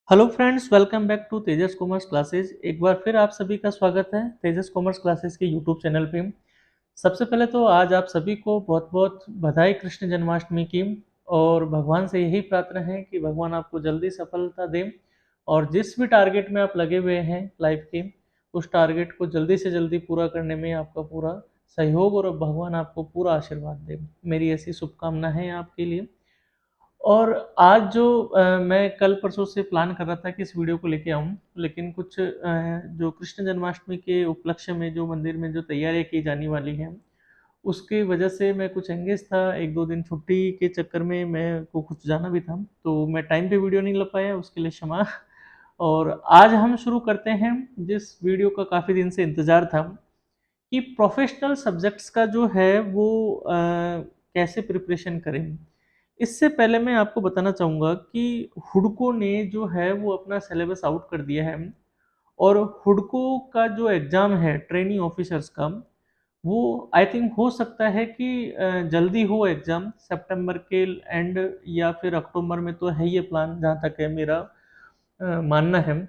Hello friends, welcome back to Tejas commerce classes. एक बार फिर आप सभी का स्वागत है तेजस कॉमर्स क्लासेस के यूट्यूब चैनल पे। सबसे पहले तो आज आप सभी को बहुत बहुत बधाई कृष्ण जन्माष्टमी की। और भगवान से यही प्रार्थना है कि भगवान आपको जल्दी सफलता दें और जिस भी टारगेट में आप लगे हुए हैं लाइफ के, उस टारगेट को जल्दी से जल्दी पूरा करने में आपका पूरा सहयोग और भगवान आपको पूरा आशीर्वाद दे। मेरी ऐसी शुभकामना है आपके लिए। और आज जो मैं कल परसों से प्लान कर रहा था कि इस वीडियो को लेके आऊँ, लेकिन कुछ जो कृष्ण जन्माष्टमी के उपलक्ष्य में जो मंदिर में जो तैयारियाँ की जाने वाली हैं, उसकी वजह से मैं कुछ एंगेज था। 1-2 दिन छुट्टी के चक्कर में मैं को कुछ जाना भी था, तो मैं टाइम पे वीडियो नहीं ला पाया, उसके लिए क्षमा। और आज हम शुरू करते हैं जिस वीडियो का काफ़ी दिन से इंतज़ार था, कि प्रोफेशनल सब्जेक्ट्स का जो है वो कैसे प्रिपरेशन करें। इससे पहले मैं आपको बताना चाहूँगा कि हुडको ने जो है वो अपना सिलेबस आउट कर दिया है। और हुडको का जो एग्ज़ाम है ट्रेनी ऑफिसर्स का, वो आई थिंक हो सकता है कि जल्दी हो एग्ज़ाम, सितंबर के एंड या फिर अक्टूबर में तो है ये प्लान, जहाँ तक है मेरा मानना है।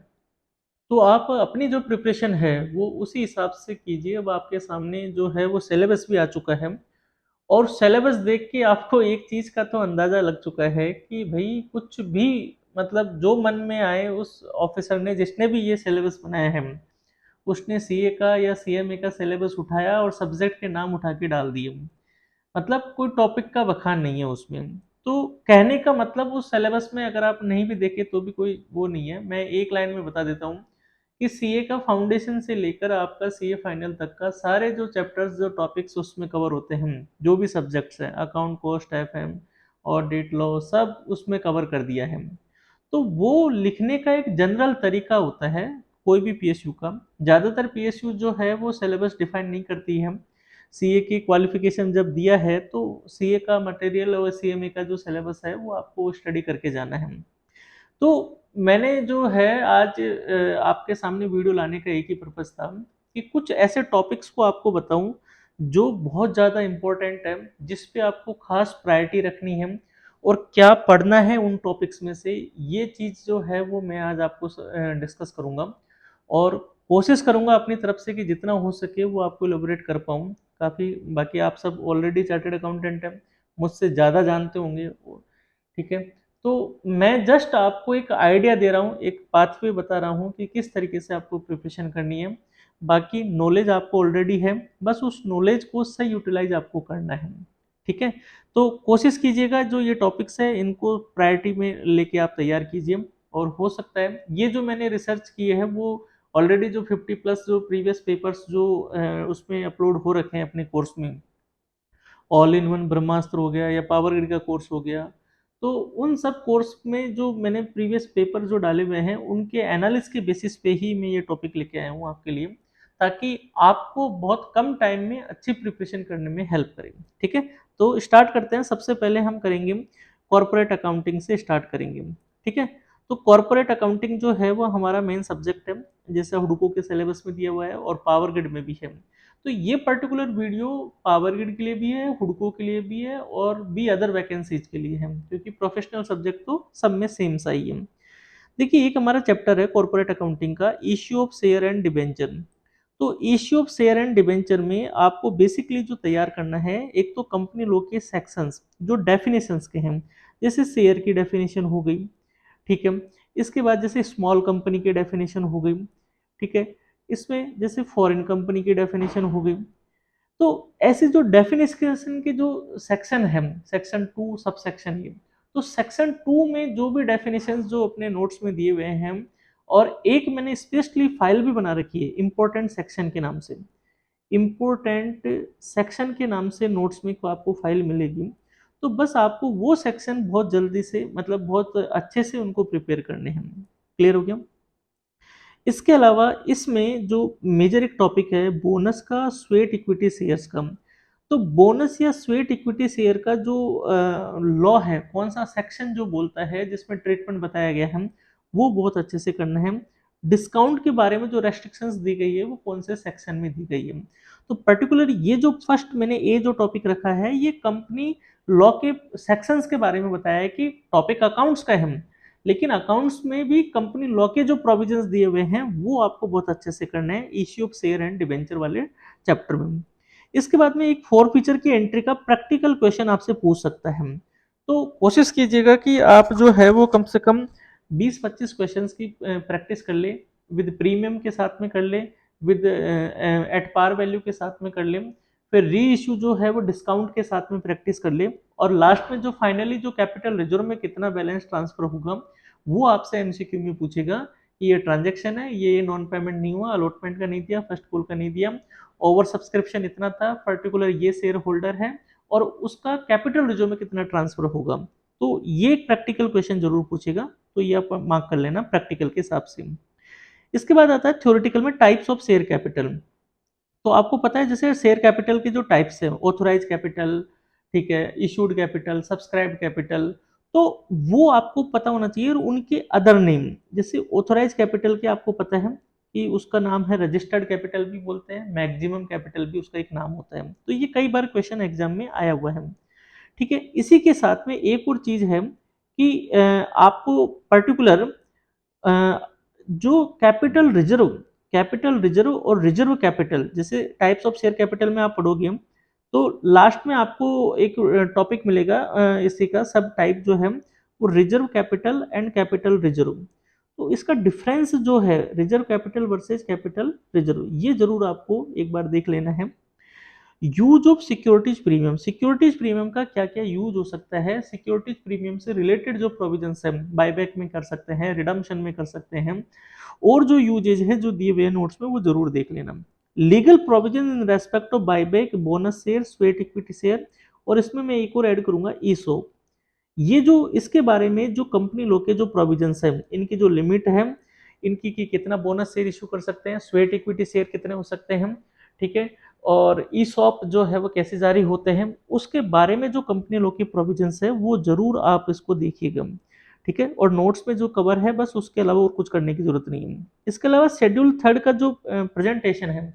तो आप अपनी जो प्रिपरेशन है वो उसी हिसाब से कीजिए। अब आपके सामने जो है वो सिलेबस भी आ चुका है, और सिलेबस देख के आपको एक चीज़ का तो अंदाज़ा लग चुका है कि भई कुछ भी, मतलब जो मन में आए उस ऑफ़िसर ने, जिसने भी ये सिलेबस बनाया है, उसने सीए का या सीएमए का सिलेबस उठाया और सब्जेक्ट के नाम उठा के डाल दिए। मतलब कोई टॉपिक का बखान नहीं है उसमें। तो कहने का मतलब उस सिलेबस में अगर आप नहीं भी देखें तो भी कोई वो नहीं है। मैं एक लाइन में बता देता हूँ कि सीए का फाउंडेशन से लेकर आपका सीए फाइनल तक का सारे जो चैप्टर्स, जो टॉपिक्स उसमें कवर होते हैं, जो भी सब्जेक्ट्स हैं, account, cost, FM, audit, law, सब उसमें कवर कर दिया है। तो वो लिखने का एक जनरल तरीका होता है कोई भी पीएसयू का। ज़्यादातर पीएसयू जो है वो सिलेबस डिफाइन नहीं करती है। सीए की क्वालिफिकेशन जब दिया है तो सीए का मटेरियल और सीएमए का जो सिलेबस है वो आपको स्टडी करके जाना है। तो मैंने जो है आज आपके सामने वीडियो लाने का एक ही पर्पज़ था कि कुछ ऐसे टॉपिक्स को आपको बताऊं जो बहुत ज़्यादा इम्पोर्टेंट है, जिस पे आपको खास प्रायोरिटी रखनी है और क्या पढ़ना है उन टॉपिक्स में से। ये चीज़ जो है वो मैं आज आपको डिस्कस करूँगा, और कोशिश करूँगा अपनी तरफ से कि जितना हो सके वो आपको इलैबोरेट कर पाऊँ काफ़ी। बाकी आप सब ऑलरेडी चार्टर्ड अकाउंटेंट हैं, मुझसे ज़्यादा जानते होंगे, ठीक है। तो मैं जस्ट आपको एक आइडिया दे रहा हूँ, एक पाथवे बता रहा हूँ कि किस तरीके से आपको प्रिपरेशन करनी है। बाकी नॉलेज आपको ऑलरेडी है, बस उस नॉलेज को सही यूटिलाइज आपको करना है, ठीक है। तो कोशिश कीजिएगा जो ये टॉपिक्स है इनको प्रायोरिटी में लेके आप तैयार कीजिए। और हो सकता है ये जो मैंने रिसर्च किए है वो ऑलरेडी जो 50 प्लस जो प्रीवियस पेपर्स जो उसमें अपलोड हो रखे हैं अपने कोर्स में, ऑल इन वन ब्रह्मास्त्र हो गया या पावर ग्रिड का कोर्स हो गया, तो उन सब कोर्स में जो मैंने प्रीवियस पेपर जो डाले हुए हैं उनके एनालिसिस के बेसिस पे ही मैं ये टॉपिक लेके आया हूँ आपके लिए, ताकि आपको बहुत कम टाइम में अच्छी प्रिपरेशन करने में हेल्प करेगी, ठीक है। तो स्टार्ट करते हैं। सबसे पहले हम करेंगे कॉर्पोरेट अकाउंटिंग से स्टार्ट करेंगे, ठीक है। तो कॉर्पोरेट अकाउंटिंग जो है वो हमारा मेन सब्जेक्ट है, जैसे हुडको के सिलेबस में दिया हुआ है और पावर ग्रिड में भी है। तो ये पर्टिकुलर वीडियो पावर ग्रिड के लिए भी है, हुडको के लिए भी है, और भी अदर वैकेंसीज के लिए है, क्योंकि प्रोफेशनल सब्जेक्ट तो सब में सेम सा ही है। देखिए, एक हमारा चैप्टर है कॉर्पोरेट अकाउंटिंग का, issue of share and debenture. तो issue of share and debenture में आपको बेसिकली जो तैयार करना है, एक तो कंपनी लॉ के सेक्शंस जो डेफिनेशंस के हैं, जैसे शेयर की डेफिनेशन हो गई, ठीक है। इसके बाद जैसे स्मॉल कंपनी की डेफिनेशन हो गई, ठीक है। इसमें जैसे फॉरेन कंपनी की डेफिनेशन हो गई। तो ऐसे जो डेफिनेशन के जो सेक्शन है, सेक्शन 2 सब सेक्शन ये, तो सेक्शन 2 में जो भी डेफिनेशंस जो अपने नोट्स में दिए हुए हैं, और एक मैंने स्पेशली फाइल भी बना रखी है इम्पोर्टेंट सेक्शन के नाम से, इम्पोर्टेंट सेक्शन के नाम से नोट्स में को आपको फाइल मिलेगी। तो बस आपको वो सेक्शन बहुत जल्दी से, मतलब बहुत अच्छे से उनको प्रिपेयर करने हैं। क्लियर हो गया। इसके अलावा इसमें जो मेजर एक टॉपिक है बोनस का, स्वेट इक्विटी शेयर्स का। तो बोनस या स्वेट इक्विटी शेयर का जो लॉ है, कौन सा सेक्शन जो बोलता है, जिसमें ट्रीटमेंट बताया गया है, वो बहुत अच्छे से करना है। डिस्काउंट के बारे में जो रेस्ट्रिक्शंस दी गई है वो कौन से सेक्शन में दी गई है। तो पर्टिकुलर ये जो फर्स्ट मैंने ये जो टॉपिक रखा है, ये कंपनी लॉ के सेक्शंस के बारे में बताया है कि टॉपिक अकाउंट्स का है, लेकिन अकाउंट्स में भी कंपनी लॉ के जो प्रोविजंस दिए हुए हैं वो आपको बहुत अच्छे से करने हैं issue of share and debenture वाले चैप्टर में। इसके बाद में एक फोर फीचर की एंट्री का प्रैक्टिकल क्वेश्चन आपसे पूछ सकता है, तो कोशिश कीजिएगा कि आप जो है वो कम से कम 20-25 क्वेश्चंस की प्रैक्टिस कर ले, विद प्रीमियम के साथ में कर ले, विद एट पार वैल्यू के साथ में कर ले, फिर री इशू जो है वो डिस्काउंट के साथ में प्रैक्टिस कर ले, और लास्ट में जो फाइनली जो कैपिटल रिजर्व में कितना बैलेंस ट्रांसफर होगा वो आपसे एमसीक्यू में पूछेगा कि ये ट्रांजेक्शन है, ये नॉन पेमेंट नहीं हुआ, अलॉटमेंट का नहीं दिया, फर्स्ट कॉल का नहीं दिया, ओवर सब्सक्रिप्शन इतना था, पर्टिकुलर ये शेयर होल्डर है, और उसका कैपिटल रिजर्व में कितना ट्रांसफर होगा। तो ये एक प्रैक्टिकल क्वेश्चन जरूर पूछेगा, तो ये आप मार्क कर लेना प्रैक्टिकल के हिसाब से। इसके बाद आता है थ्योरेटिकल में टाइप्स ऑफ शेयर कैपिटल। तो आपको पता है जैसे शेयर कैपिटल के जो टाइप्स है, ऑथोराइज कैपिटल, ठीक है, इशूड कैपिटल, सब्सक्राइब कैपिटल, तो वो आपको पता होना चाहिए, और उनके अदर नेम, जैसे ऑथोराइज कैपिटल के आपको पता है कि उसका नाम है रजिस्टर्ड कैपिटल भी बोलते हैं, मैक्सिमम कैपिटल भी उसका एक नाम होता है, तो ये कई बार क्वेश्चन एग्जाम में आया हुआ है। ठीक है, इसी के साथ में एक और चीज है कि आपको पर्टिकुलर जो कैपिटल रिजर्व और रिजर्व कैपिटल, जैसे टाइप्स ऑफ शेयर कैपिटल में आप पढ़ोगे, तो लास्ट में आपको एक टॉपिक मिलेगा इसी का सब टाइप जो है वो reserve capital and capital reserve. तो इसका डिफरेंस जो है reserve capital versus capital reserve, ये जरूर आपको एक बार देख लेना है। यूज ऑफ सिक्योरिटीज प्रीमियम का क्या क्या यूज हो सकता है, सिक्योरिटीज प्रीमियम से रिलेटेड जो प्रोविजंस है बायबैक में कर सकते हैं, रिडम्पशन में कर सकते हैं, और जो यूजेज है जो दिए हुए नोट्स में वो जरूर देख लेना। Legal provision in respect of buyback, bonus share, sweat equity share, और इसमें मैं एक और ऐड करूंगा ईसोप। ये जो इसके बारे में जो कंपनी लॉ के जो प्रोविजंस है, इनकी जो लिमिट है, इनकी की कितना बोनस शेयर इशू कर सकते हैं, स्वेट इक्विटी शेयर कितने हो सकते हैं, ठीक है, और ई सॉप जो है वो कैसे जारी होते हैं, उसके बारे में जो कंपनी लॉ की प्रोविजंस है वो जरूर आप इसको देखिएगा। ठीक है, और नोट्स में जो कवर है बस, उसके अलावा और कुछ करने की जरूरत नहीं है। इसके अलावा शेड्यूल थर्ड का जो प्रेजेंटेशन है,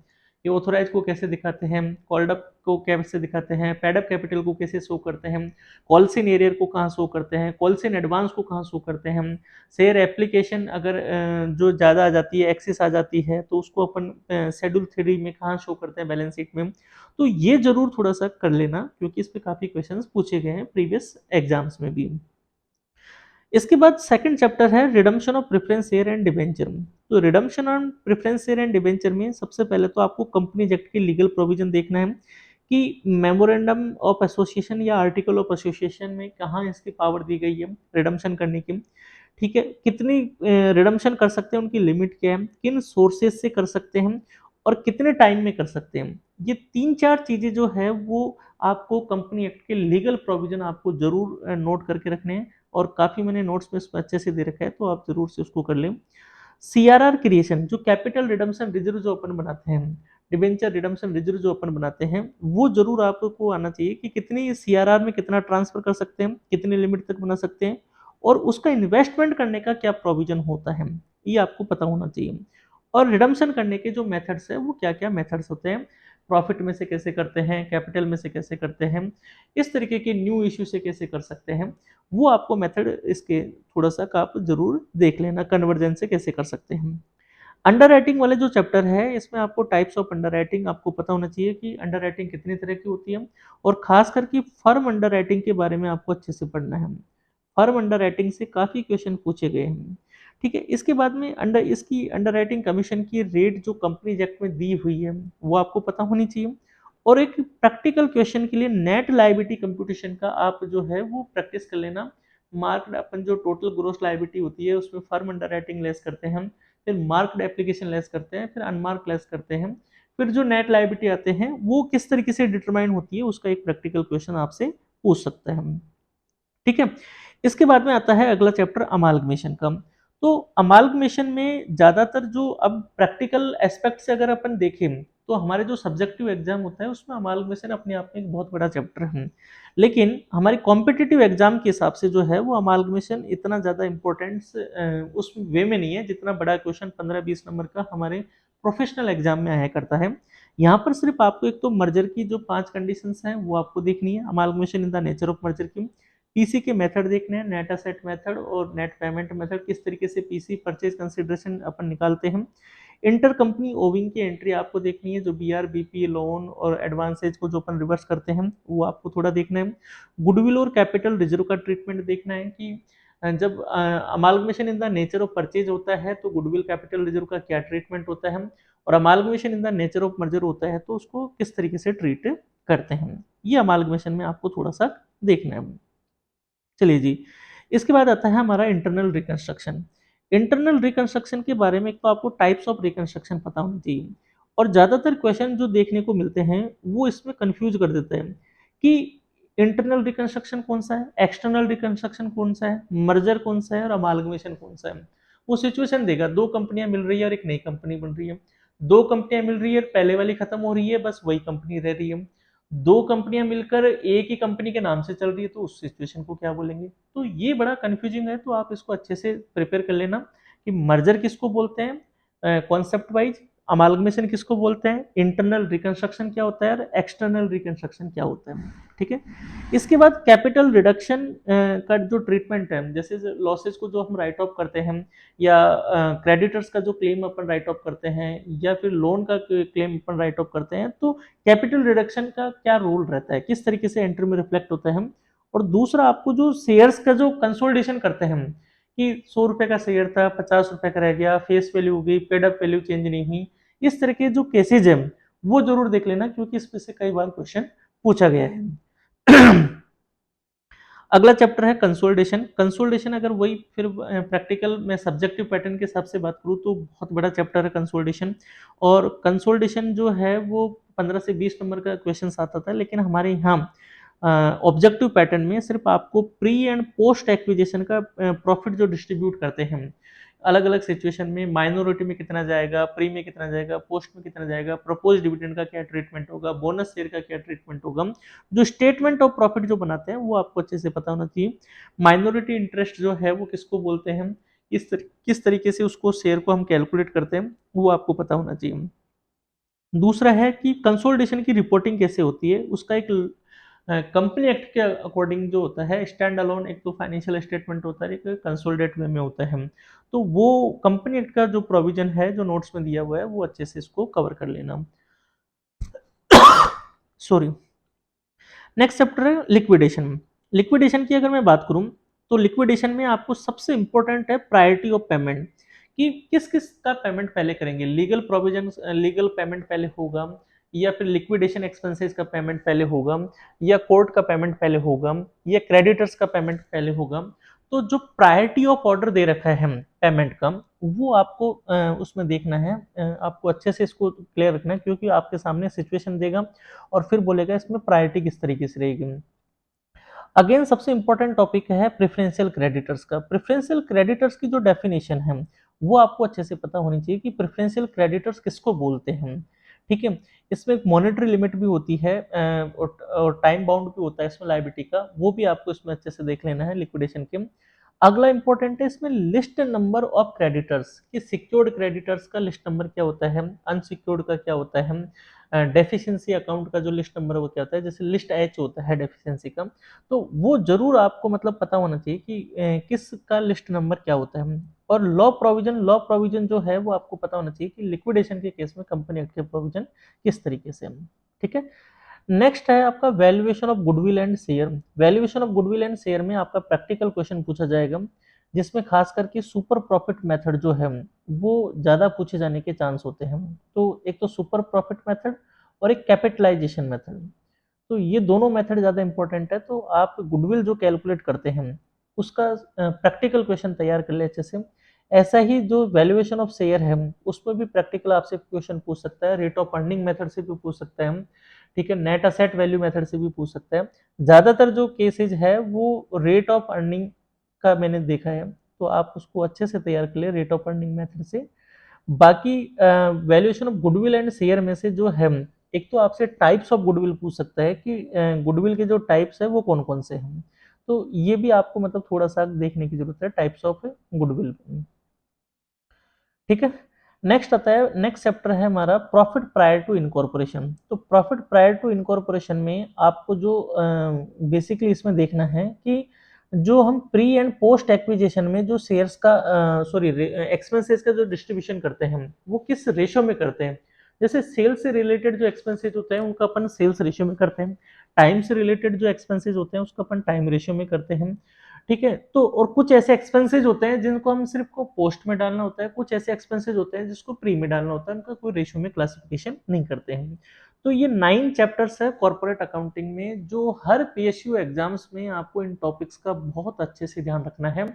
ये ऑथोराइज को कैसे दिखाते हैं, कॉल्ड अप को कैसे दिखाते हैं, पेडअप कैपिटल को कैसे शो करते हैं, कॉल इन एरियर को कहाँ शो करते हैं, कॉल इन एडवांस को कहाँ शो करते हैं, शेयर एप्लीकेशन अगर जो ज़्यादा आ जाती है, एक्सेस आ जाती है, तो उसको अपन शेड्यूल थ्री में कहाँ शो करते हैं बैलेंस शीट में। तो ये जरूर थोड़ा सा कर लेना, क्योंकि इस पे काफ़ी क्वेश्चंस पूछे गए हैं प्रीवियस एग्जाम्स में भी। इसके बाद सेकंड चैप्टर है redemption of preference share and debenture. तो redemption on preference share and debenture में सबसे पहले तो आपको कंपनी एक्ट की लीगल प्रोविजन देखना है कि मेमोरेंडम ऑफ एसोसिएशन या आर्टिकल ऑफ एसोसिएशन में कहाँ इसकी पावर दी गई है रिडम्पशन करने की। ठीक है, कितनी रिडम्पशन कर सकते हैं, उनकी लिमिट क्या है, किन सोर्सेज से कर सकते हैं, और कितने टाइम में कर सकते हैं। ये तीन चार चीजें जो है वो आपको कंपनी एक्ट के लीगल प्रोविजन आपको जरूर नोट करके रखने हैं, और काफी मैंने नोट्स में इसमें अच्छे से दे रखा है, तो आप जरूर से उसको कर लें। सीआरआर क्रिएशन, जो कैपिटल रिडम्पशन रिजर्व जो अपन बनाते हैं, डिबेंचर रिडम्पशन रिजर्व जो अपन बनाते हैं, वो जरूर आपको आना चाहिए कि कितनी सीआरआर में कितना ट्रांसफर कर सकते हैं, कितनी लिमिट तक बना सकते हैं, और उसका इन्वेस्टमेंट करने का क्या प्रोविजन होता है, ये आपको पता होना चाहिए। और रिडम्पशन करने के जो मेथड्स है वो क्या क्या मेथड्स होते हैं, प्रॉफिट में से कैसे करते हैं, कैपिटल में से कैसे करते हैं, इस तरीके के न्यू इश्यू से कैसे कर सकते हैं, वो आपको मेथड इसके थोड़ा सा का आप जरूर देख लेना, कन्वर्जन से कैसे कर सकते हैं। अंडर राइटिंग वाले जो चैप्टर है इसमें आपको टाइप्स ऑफ अंडर राइटिंग आपको पता होना चाहिए कि अंडर राइटिंग कितनी तरह की होती है, और खास करके फर्म अंडर राइटिंग के बारे में आपको अच्छे से पढ़ना है। फर्म अंडर राइटिंग से काफी क्वेश्चन पूछे गए हैं। ठीक है, इसके बाद में इसकी अंडर राइटिंग कमीशन की रेट जो कंपनी एक्ट में दी हुई है वो आपको पता होनी चाहिए। और एक प्रैक्टिकल क्वेश्चन के लिए नेट लायबिलिटी कंप्यूटेशन का आप जो है वो प्रैक्टिस कर लेना। मार्क्ड अपन जो टोटल ग्रोस लायबिलिटी होती है उसमें फर्म अंडर राइटिंग लेस करते हैं, फिर मार्क्ड एप्लीकेशन लेस करते हैं, फिर अनमार्क लेस करते हैं, फिर जो नेट लायबिलिटी आते हैं वो किस तरीके से डिटरमाइन होती है, उसका एक प्रैक्टिकल क्वेश्चन आपसे पूछ सकते हैं। ठीक है, इसके बाद में आता है अगला चैप्टर अमालगमेशन का। तो अमालगमेशन में ज्यादातर जो अब प्रैक्टिकल एस्पेक्ट से अगर अपन देखें, तो हमारे जो सब्जेक्टिव एग्जाम होता है उसमें अमालगमेशन अपने आप में एक बहुत बड़ा चैप्टर है, लेकिन हमारे कॉम्पिटिटिव एग्जाम के हिसाब से जो है वो अमालगमेशन इतना ज्यादा इंपॉर्टेंस उस वे में नहीं है जितना बड़ा क्वेश्चन 15-20 नंबर का हमारे प्रोफेशनल एग्जाम में आया करता है। यहाँ पर सिर्फ आपको एक तो मर्जर की जो 5 कंडीशंस हैं वो आपको देखनी है, amalgamation in the nature of merger की, पीसी के मेथड देखने हैं, नेट असेट मेथड और नेट पेमेंट मेथड, किस तरीके से पीसी परचेज कंसिडरेशन अपन निकालते हैं। इंटर कंपनी ओविंग की एंट्री आपको देखनी है, जो बीआर बीपी लोन और एडवांसेज को जो अपन रिवर्स करते हैं वो आपको थोड़ा देखना है। गुडविल और कैपिटल रिजर्व का ट्रीटमेंट देखना है कि जब amalgamation in the nature of purchase होता है तो गुडविल कैपिटल रिजर्व का क्या ट्रीटमेंट होता है, और amalgamation in the nature of merger होता है तो उसको किस तरीके से ट्रीट करते हैं। ये अमालगमेशन में आपको थोड़ा सा देखना है। चलिए जी, इसके बाद आता है हमारा इंटरनल रिकंस्ट्रक्शन। इंटरनल रिकंस्ट्रक्शन के बारे में एक तो आपको टाइप्स ऑफ रिकंस्ट्रक्शन पता होनी चाहिए, और ज़्यादातर क्वेश्चन जो देखने को मिलते हैं वो इसमें कंफ्यूज कर देते हैं कि इंटरनल रिकंस्ट्रक्शन कौन सा है, एक्सटर्नल रिकंस्ट्रक्शन कौन सा है, मर्जर कौन सा है और अमालगमेशन कौन सा है। वो सिचुएशन देगा, दो कंपनियां मिल रही है और एक नई कंपनी बन रही है, दो कंपनियां मिल रही है, पहले वाली खत्म हो रही है, बस वही कंपनी रह रही है, दो कंपनियां मिलकर एक ही कंपनी के नाम से चल रही है, तो उस सिचुएशन को क्या बोलेंगे। तो ये बड़ा कंफ्यूजिंग है, तो आप इसको अच्छे से प्रिपेयर कर लेना कि मर्जर किसको बोलते हैं कॉन्सेप्ट वाइज, अमालगमेशन किसको बोलते हैं, इंटरनल रिकंस्ट्रक्शन क्या होता है और एक्सटर्नल रिकंस्ट्रक्शन क्या होता है। ठीक है, इसके बाद कैपिटल रिडक्शन का जो ट्रीटमेंट है, जैसे लॉसेज को जो हम राइट ऑफ करते हैं, या क्रेडिटर्स का जो क्लेम अपन राइट ऑफ करते हैं, या फिर लोन का क्लेम अपन राइट ऑफ करते हैं, तो कैपिटल रिडक्शन का क्या रोल रहता है, किस तरीके से एंट्री में रिफ्लेक्ट होता है। और दूसरा, आपको जो शेयर्स का जो कंसोलिडेशन करते हैं हम, कि 100 रुपए का शेयर था 50 रुपए का रह गया, फेस वैल्यू हो गई, पेड अप वैल्यू चेंज नहीं हुई, इस तरह के जो केसेज है वो जरूर देख लेना, क्योंकि इस पे से कई बार क्वेश्चन पूछा गया है। अगला चैप्टर है कंसोलिडेशन। कंसोलिडेशन अगर वही फिर प्रैक्टिकल में सब्जेक्टिव पैटर्न के हिसाब से बात करूँ तो बहुत बड़ा चैप्टर है कंसोलिडेशन, और कंसोलिडेशन जो है वो 15 से 20 नंबर का क्वेश्चन आता था, लेकिन हमारे यहाँ ऑब्जेक्टिव पैटर्न में सिर्फ आपको प्री एंड पोस्ट एक्विजिशन का प्रॉफिट जो डिस्ट्रीब्यूट करते हैं अलग अलग सिचुएशन में, माइनॉरिटी में कितना जाएगा, प्री में कितना जाएगा, पोस्ट में कितना जाएगा, प्रपोज डिविडेंड का क्या ट्रीटमेंट होगा, बोनस शेयर का क्या ट्रीटमेंट होगा, जो स्टेटमेंट ऑफ प्रॉफिट जो बनाते हैं वो आपको अच्छे से पता होना चाहिए। माइनॉरिटी इंटरेस्ट जो है वो किसको बोलते हैं, किस तरीके से उसको शेयर को हम कैलकुलेट करते हैं, वो आपको पता होना चाहिए। दूसरा है कि कंसोलिडेशन की रिपोर्टिंग कैसे होती है, उसका एक कंपनी एक्ट के अकॉर्डिंग जो होता है, स्टैंड अलोन एक तो फाइनेंशियल स्टेटमेंट होता है, एक कंसोलिडेट वे में होता है, तो वो कंपनी एक्ट का जो प्रोविजन है जो नोट्स में दिया हुआ है वो अच्छे से इसको कवर कर लेना। सॉरी। नेक्स्ट चैप्टर है लिक्विडेशन। लिक्विडेशन की अगर मैं बात करूं तो लिक्विडेशन में आपको सबसे इंपॉर्टेंट है प्रायोरिटी ऑफ पेमेंट, कि किस किस का पेमेंट पहले करेंगे, लीगल प्रोविजन, लीगल पेमेंट पहले होगा, या फिर लिक्विडेशन एक्सपेंसेस का पेमेंट पहले होगा, या कोर्ट का पेमेंट पहले होगा, या क्रेडिटर्स का पेमेंट पहले होगा। तो जो प्रायोरिटी ऑफ ऑर्डर दे रखा है पेमेंट का, वो आपको उसमें देखना है, आपको अच्छे से इसको क्लियर रखना है, क्योंकि आपके सामने सिचुएशन देगा और फिर बोलेगा इसमें प्रायोरिटी किस तरीके से रहेगी। अगेन सबसे इंपॉर्टेंट टॉपिक है प्रेफरेंशियल क्रेडिटर्स का। प्रेफरेंशियल क्रेडिटर्स की जो डेफिनेशन है वो आपको अच्छे से पता होनी चाहिए कि प्रेफरेंशियल क्रेडिटर्स किसको बोलते हैं। ठीक है, इसमें एक मॉनेटरी लिमिट भी होती है और टाइम बाउंड भी होता है इसमें लायबिलिटी का, वो भी आपको इसमें अच्छे से देख लेना है लिक्विडेशन के। अगला इंपॉर्टेंट है इसमें लिस्ट नंबर ऑफ क्रेडिटर्स, कि सिक्योर्ड क्रेडिटर्स का लिस्ट नंबर क्या होता है, अनसिक्योर्ड का क्या होता है, डेफिशिएंसी अकाउंट का जो लिस्ट नंबर है वो क्या होता है, जैसे लिस्ट एच होता है डेफिशिएंसी का, तो वो जरूर आपको मतलब पता होना चाहिए कि किस का लिस्ट नंबर क्या होता है। और लॉ प्रोविजन जो है वो आपको पता होना चाहिए कि लिक्विडेशन के केस में कंपनी एक्ट के प्रोविजन किस तरीके से। ठीक है, नेक्स्ट है आपका valuation of goodwill and share. Valuation of goodwill and share में आपका प्रैक्टिकल क्वेश्चन पूछा जाएगा, जिसमें खास करके सुपर प्रॉफिट मेथड जो है वो ज्यादा पूछे जाने के चांस होते हैं। तो एक तो सुपर प्रॉफिट मेथड और एक कैपिटलाइजेशन मेथड, तो ये दोनों मेथड ज्यादा इंपॉर्टेंट है। तो आप गुडविल जो कैलकुलेट करते हैं उसका प्रैक्टिकल क्वेश्चन तैयार कर ले अच्छे से। ऐसा ही जो वैल्यूएशन ऑफ शेयर है उसमें भी प्रैक्टिकल आपसे क्वेश्चन पूछ सकता है, रेट ऑफ अर्निंग मेथड से भी पूछ सकता है, ठीक है, नेट असेट वैल्यू मेथड से भी पूछ सकता है। ज्यादातर जो केसेज है वो रेट ऑफ अर्निंग का मैंने देखा है, तो आप उसको अच्छे से तैयार कर ले रेट ऑफ अर्निंग मेथड से। बाकी valuation of goodwill and share में से जो है, एक तो आपसे टाइप्स ऑफ गुडविल पूछ सकता है कि गुडविल के जो टाइप्स है वो कौन कौन से हैं, तो ये भी आपको मतलब थोड़ा सा देखने की जरूरत है टाइप्स ऑफ गुडविल। ठीक है, नेक्स्ट आता है, नेक्स्ट चैप्टर है हमारा प्रॉफिट प्रायर टू इनकॉर्पोरेशन। तो प्रॉफिट प्रायर टू इनकॉर्पोरेशन में आपको जो बेसिकली इसमें देखना है कि जो हम प्री एंड पोस्ट एक्विजिशन में जो शेयर्स का सॉरी एक्सपेंसेस का जो डिस्ट्रीब्यूशन करते हैं वो किस रेशो में करते हैं। जैसे सेल्स से रिलेटेड जो एक्सपेंसेस होते हैं उनका अपन सेल्स रेशियो में करते हैं, टाइम से रिलेटेड जो एक्सपेंसेस होते हैं उसका अपन टाइम रेशियो में करते हैं। ठीक है, तो और कुछ ऐसे एक्सपेंसेस होते हैं जिनको हम सिर्फ को पोस्ट में डालना होता है, कुछ ऐसे एक्सपेंसेस होते हैं जिसको प्री में डालना होता है, उनका कोई रेशियो में क्लासिफिकेशन नहीं करते हैं। तो ये 9 चैप्टर्स है कॉर्पोरेट अकाउंटिंग में, जो हर पीएसयू एग्जाम्स में आपको इन टॉपिक्स का बहुत अच्छे से ध्यान रखना है।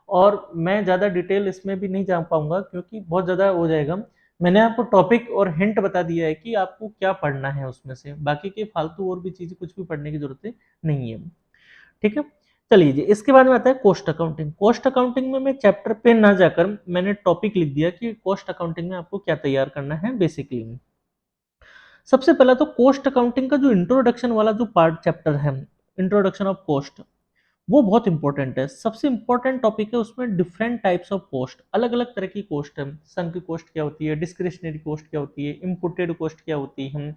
और मैं ज़्यादा डिटेल इसमें भी नहीं जा पाऊंगा क्योंकि बहुत ज़्यादा हो जाएगा। मैंने आपको टॉपिक और हिंट बता दिया है कि आपको क्या पढ़ना है उसमें से, बाकी के फालतू और भी चीज़ें कुछ भी पढ़ने की जरूरत नहीं है। ठीक है, चलिए जी, इसके बाद में आता है कॉस्ट अकाउंटिंग। कॉस्ट अकाउंटिंग में मैं चैप्टर पे ना जाकर मैंने टॉपिक लिख दिया कि कॉस्ट अकाउंटिंग में आपको क्या तैयार करना है बेसिकली। सबसे पहला तो कॉस्ट अकाउंटिंग का जो इंट्रोडक्शन वाला जो पार्ट चैप्टर है, इंट्रोडक्शन ऑफ कॉस्ट, वो बहुत इंपॉर्टेंट है। सबसे इंपॉर्टेंट टॉपिक है उसमें डिफरेंट टाइप्स ऑफ कॉस्ट, अलग अलग तरह की कॉस्ट है। संक कॉस्ट क्या होती है, डिस्क्रिशनरी कॉस्ट क्या होती है, इम्पोर्टेड कॉस्ट क्या होती है,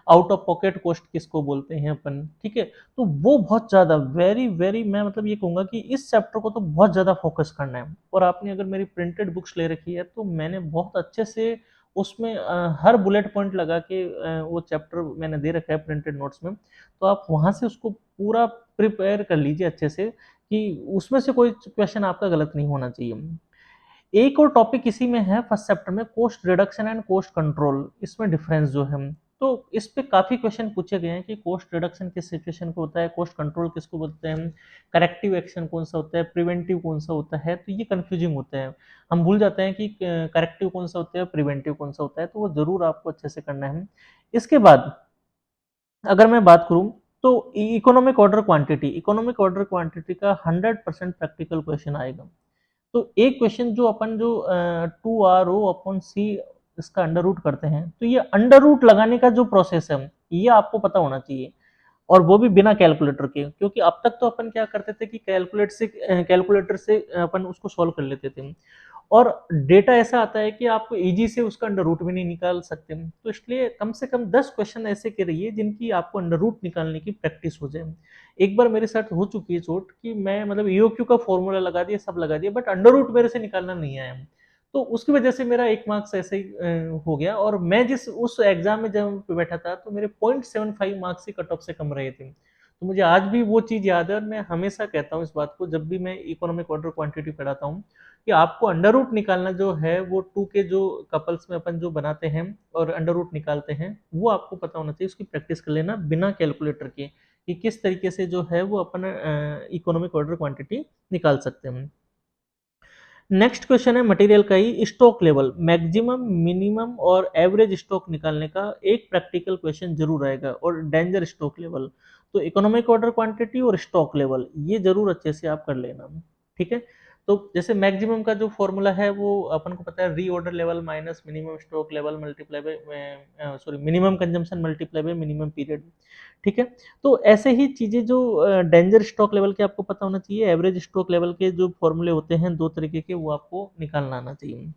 आउट ऑफ पॉकेट कॉस्ट किसको बोलते हैं अपन। ठीक है, तो वो बहुत ज्यादा वेरी वेरी, मैं मतलब ये कहूंगा कि इस चैप्टर को तो बहुत ज्यादा फोकस करना है। और आपने अगर मेरी प्रिंटेड बुक्स ले रखी है तो मैंने बहुत अच्छे से उसमें हर बुलेट पॉइंट लगा के वो चैप्टर मैंने दे रखा है प्रिंटेड नोट्स में। तो आप वहां से उसको पूरा प्रिपेयर कर लीजिए अच्छे से कि उसमें से कोई क्वेश्चन आपका गलत नहीं होना चाहिए। एक और टॉपिक इसी में है फर्स्ट चैप्टर में, cost reduction and cost control, इसमें डिफरेंस जो है। तो इस पे काफी क्वेश्चन पूछे गए हैं कि कोस्ट रिडक्शन किस सिचुएशन को होता है, कोस्ट कंट्रोल किसको बोलते हैं, करेक्टिव एक्शन कौन सा होता है, प्रिवेंटिव कौन सा होता है। तो ये कंफ्यूजिंग होता है, हम भूल जाते हैं कि करेक्टिव कौन सा होता है, प्रिवेंटिव कौन सा होता है। तो वो जरूर आपको अच्छे से करना है। इसके बाद अगर मैं बात करूं तो economic order quantity, economic order quantity का 100% प्रैक्टिकल क्वेश्चन आएगा। तो एक क्वेश्चन जो अपन जो 2RO/C इसका अंडर रूट करते हैं, तो ये अंडर रूट लगाने का जो प्रोसेस है ये आपको पता होना चाहिए, और वो भी बिना कैलकुलेटर के। क्योंकि अब तक तो अपन क्या करते थे कि कैलकुलेटर से अपन उसको सॉल्व कर लेते थे, और डेटा ऐसा आता है कि आप इजी से उसका अंडर रूट भी नहीं निकाल सकते। तो इसलिए कम से कम 10 क्वेश्चन ऐसे के रहिए जिनकी आपको अंडर रूट निकालने की प्रैक्टिस हो जाए। एक बार मेरे साथ हो चुकी है चोट कि मैं मतलब ईओक्यू का फॉर्मूला लगा दिया, सब लगा दिया, बट अंडर रूट मेरे से निकालना नहीं आया। तो उसकी वजह से मेरा 1 मार्क्स ऐसे ही हो गया, और मैं जिस उस एग्जाम में जब बैठा था तो मेरे 0.75 मार्क्स ही कट ऑफ से कम रहे थे। तो मुझे आज भी वो चीज याद है, और मैं हमेशा कहता हूँ इस बात को जब भी मैं इकोनॉमिक ऑर्डर क्वांटिटी पढ़ाता हूँ, कि आपको अंडर रूट निकालना जो है वो टू के जो कपल्स में अपन जो बनाते हैं और अंडर रूट निकालते हैं, वो आपको पता होना चाहिए, उसकी प्रैक्टिस कर लेना बिना कैलकुलेटर के, कि किस तरीके से जो है वो अपन इकोनॉमिक ऑर्डर क्वांटिटी निकाल सकते हैं। नेक्स्ट क्वेश्चन है मटेरियल का ही, स्टॉक लेवल, मैक्सिमम मिनिमम और एवरेज स्टॉक निकालने का एक प्रैक्टिकल क्वेश्चन जरूर आएगा, और डेंजर स्टॉक लेवल। तो इकोनॉमिक ऑर्डर क्वांटिटी और स्टॉक लेवल ये जरूर अच्छे से आप कर लेना। ठीक है, तो जैसे मैक्सिमम का जो फॉर्मूला है वो अपन को पता है, reorder level minus minimum stock level multiply by sorry minimum consumption multiply by minimum period. ठीक है, तो ऐसे ही चीजें जो डेंजर स्टॉक लेवल के आपको पता होना चाहिए, एवरेज स्टॉक लेवल के जो फॉर्मूले होते हैं दो तरीके के, वो आपको निकालना आना चाहिए।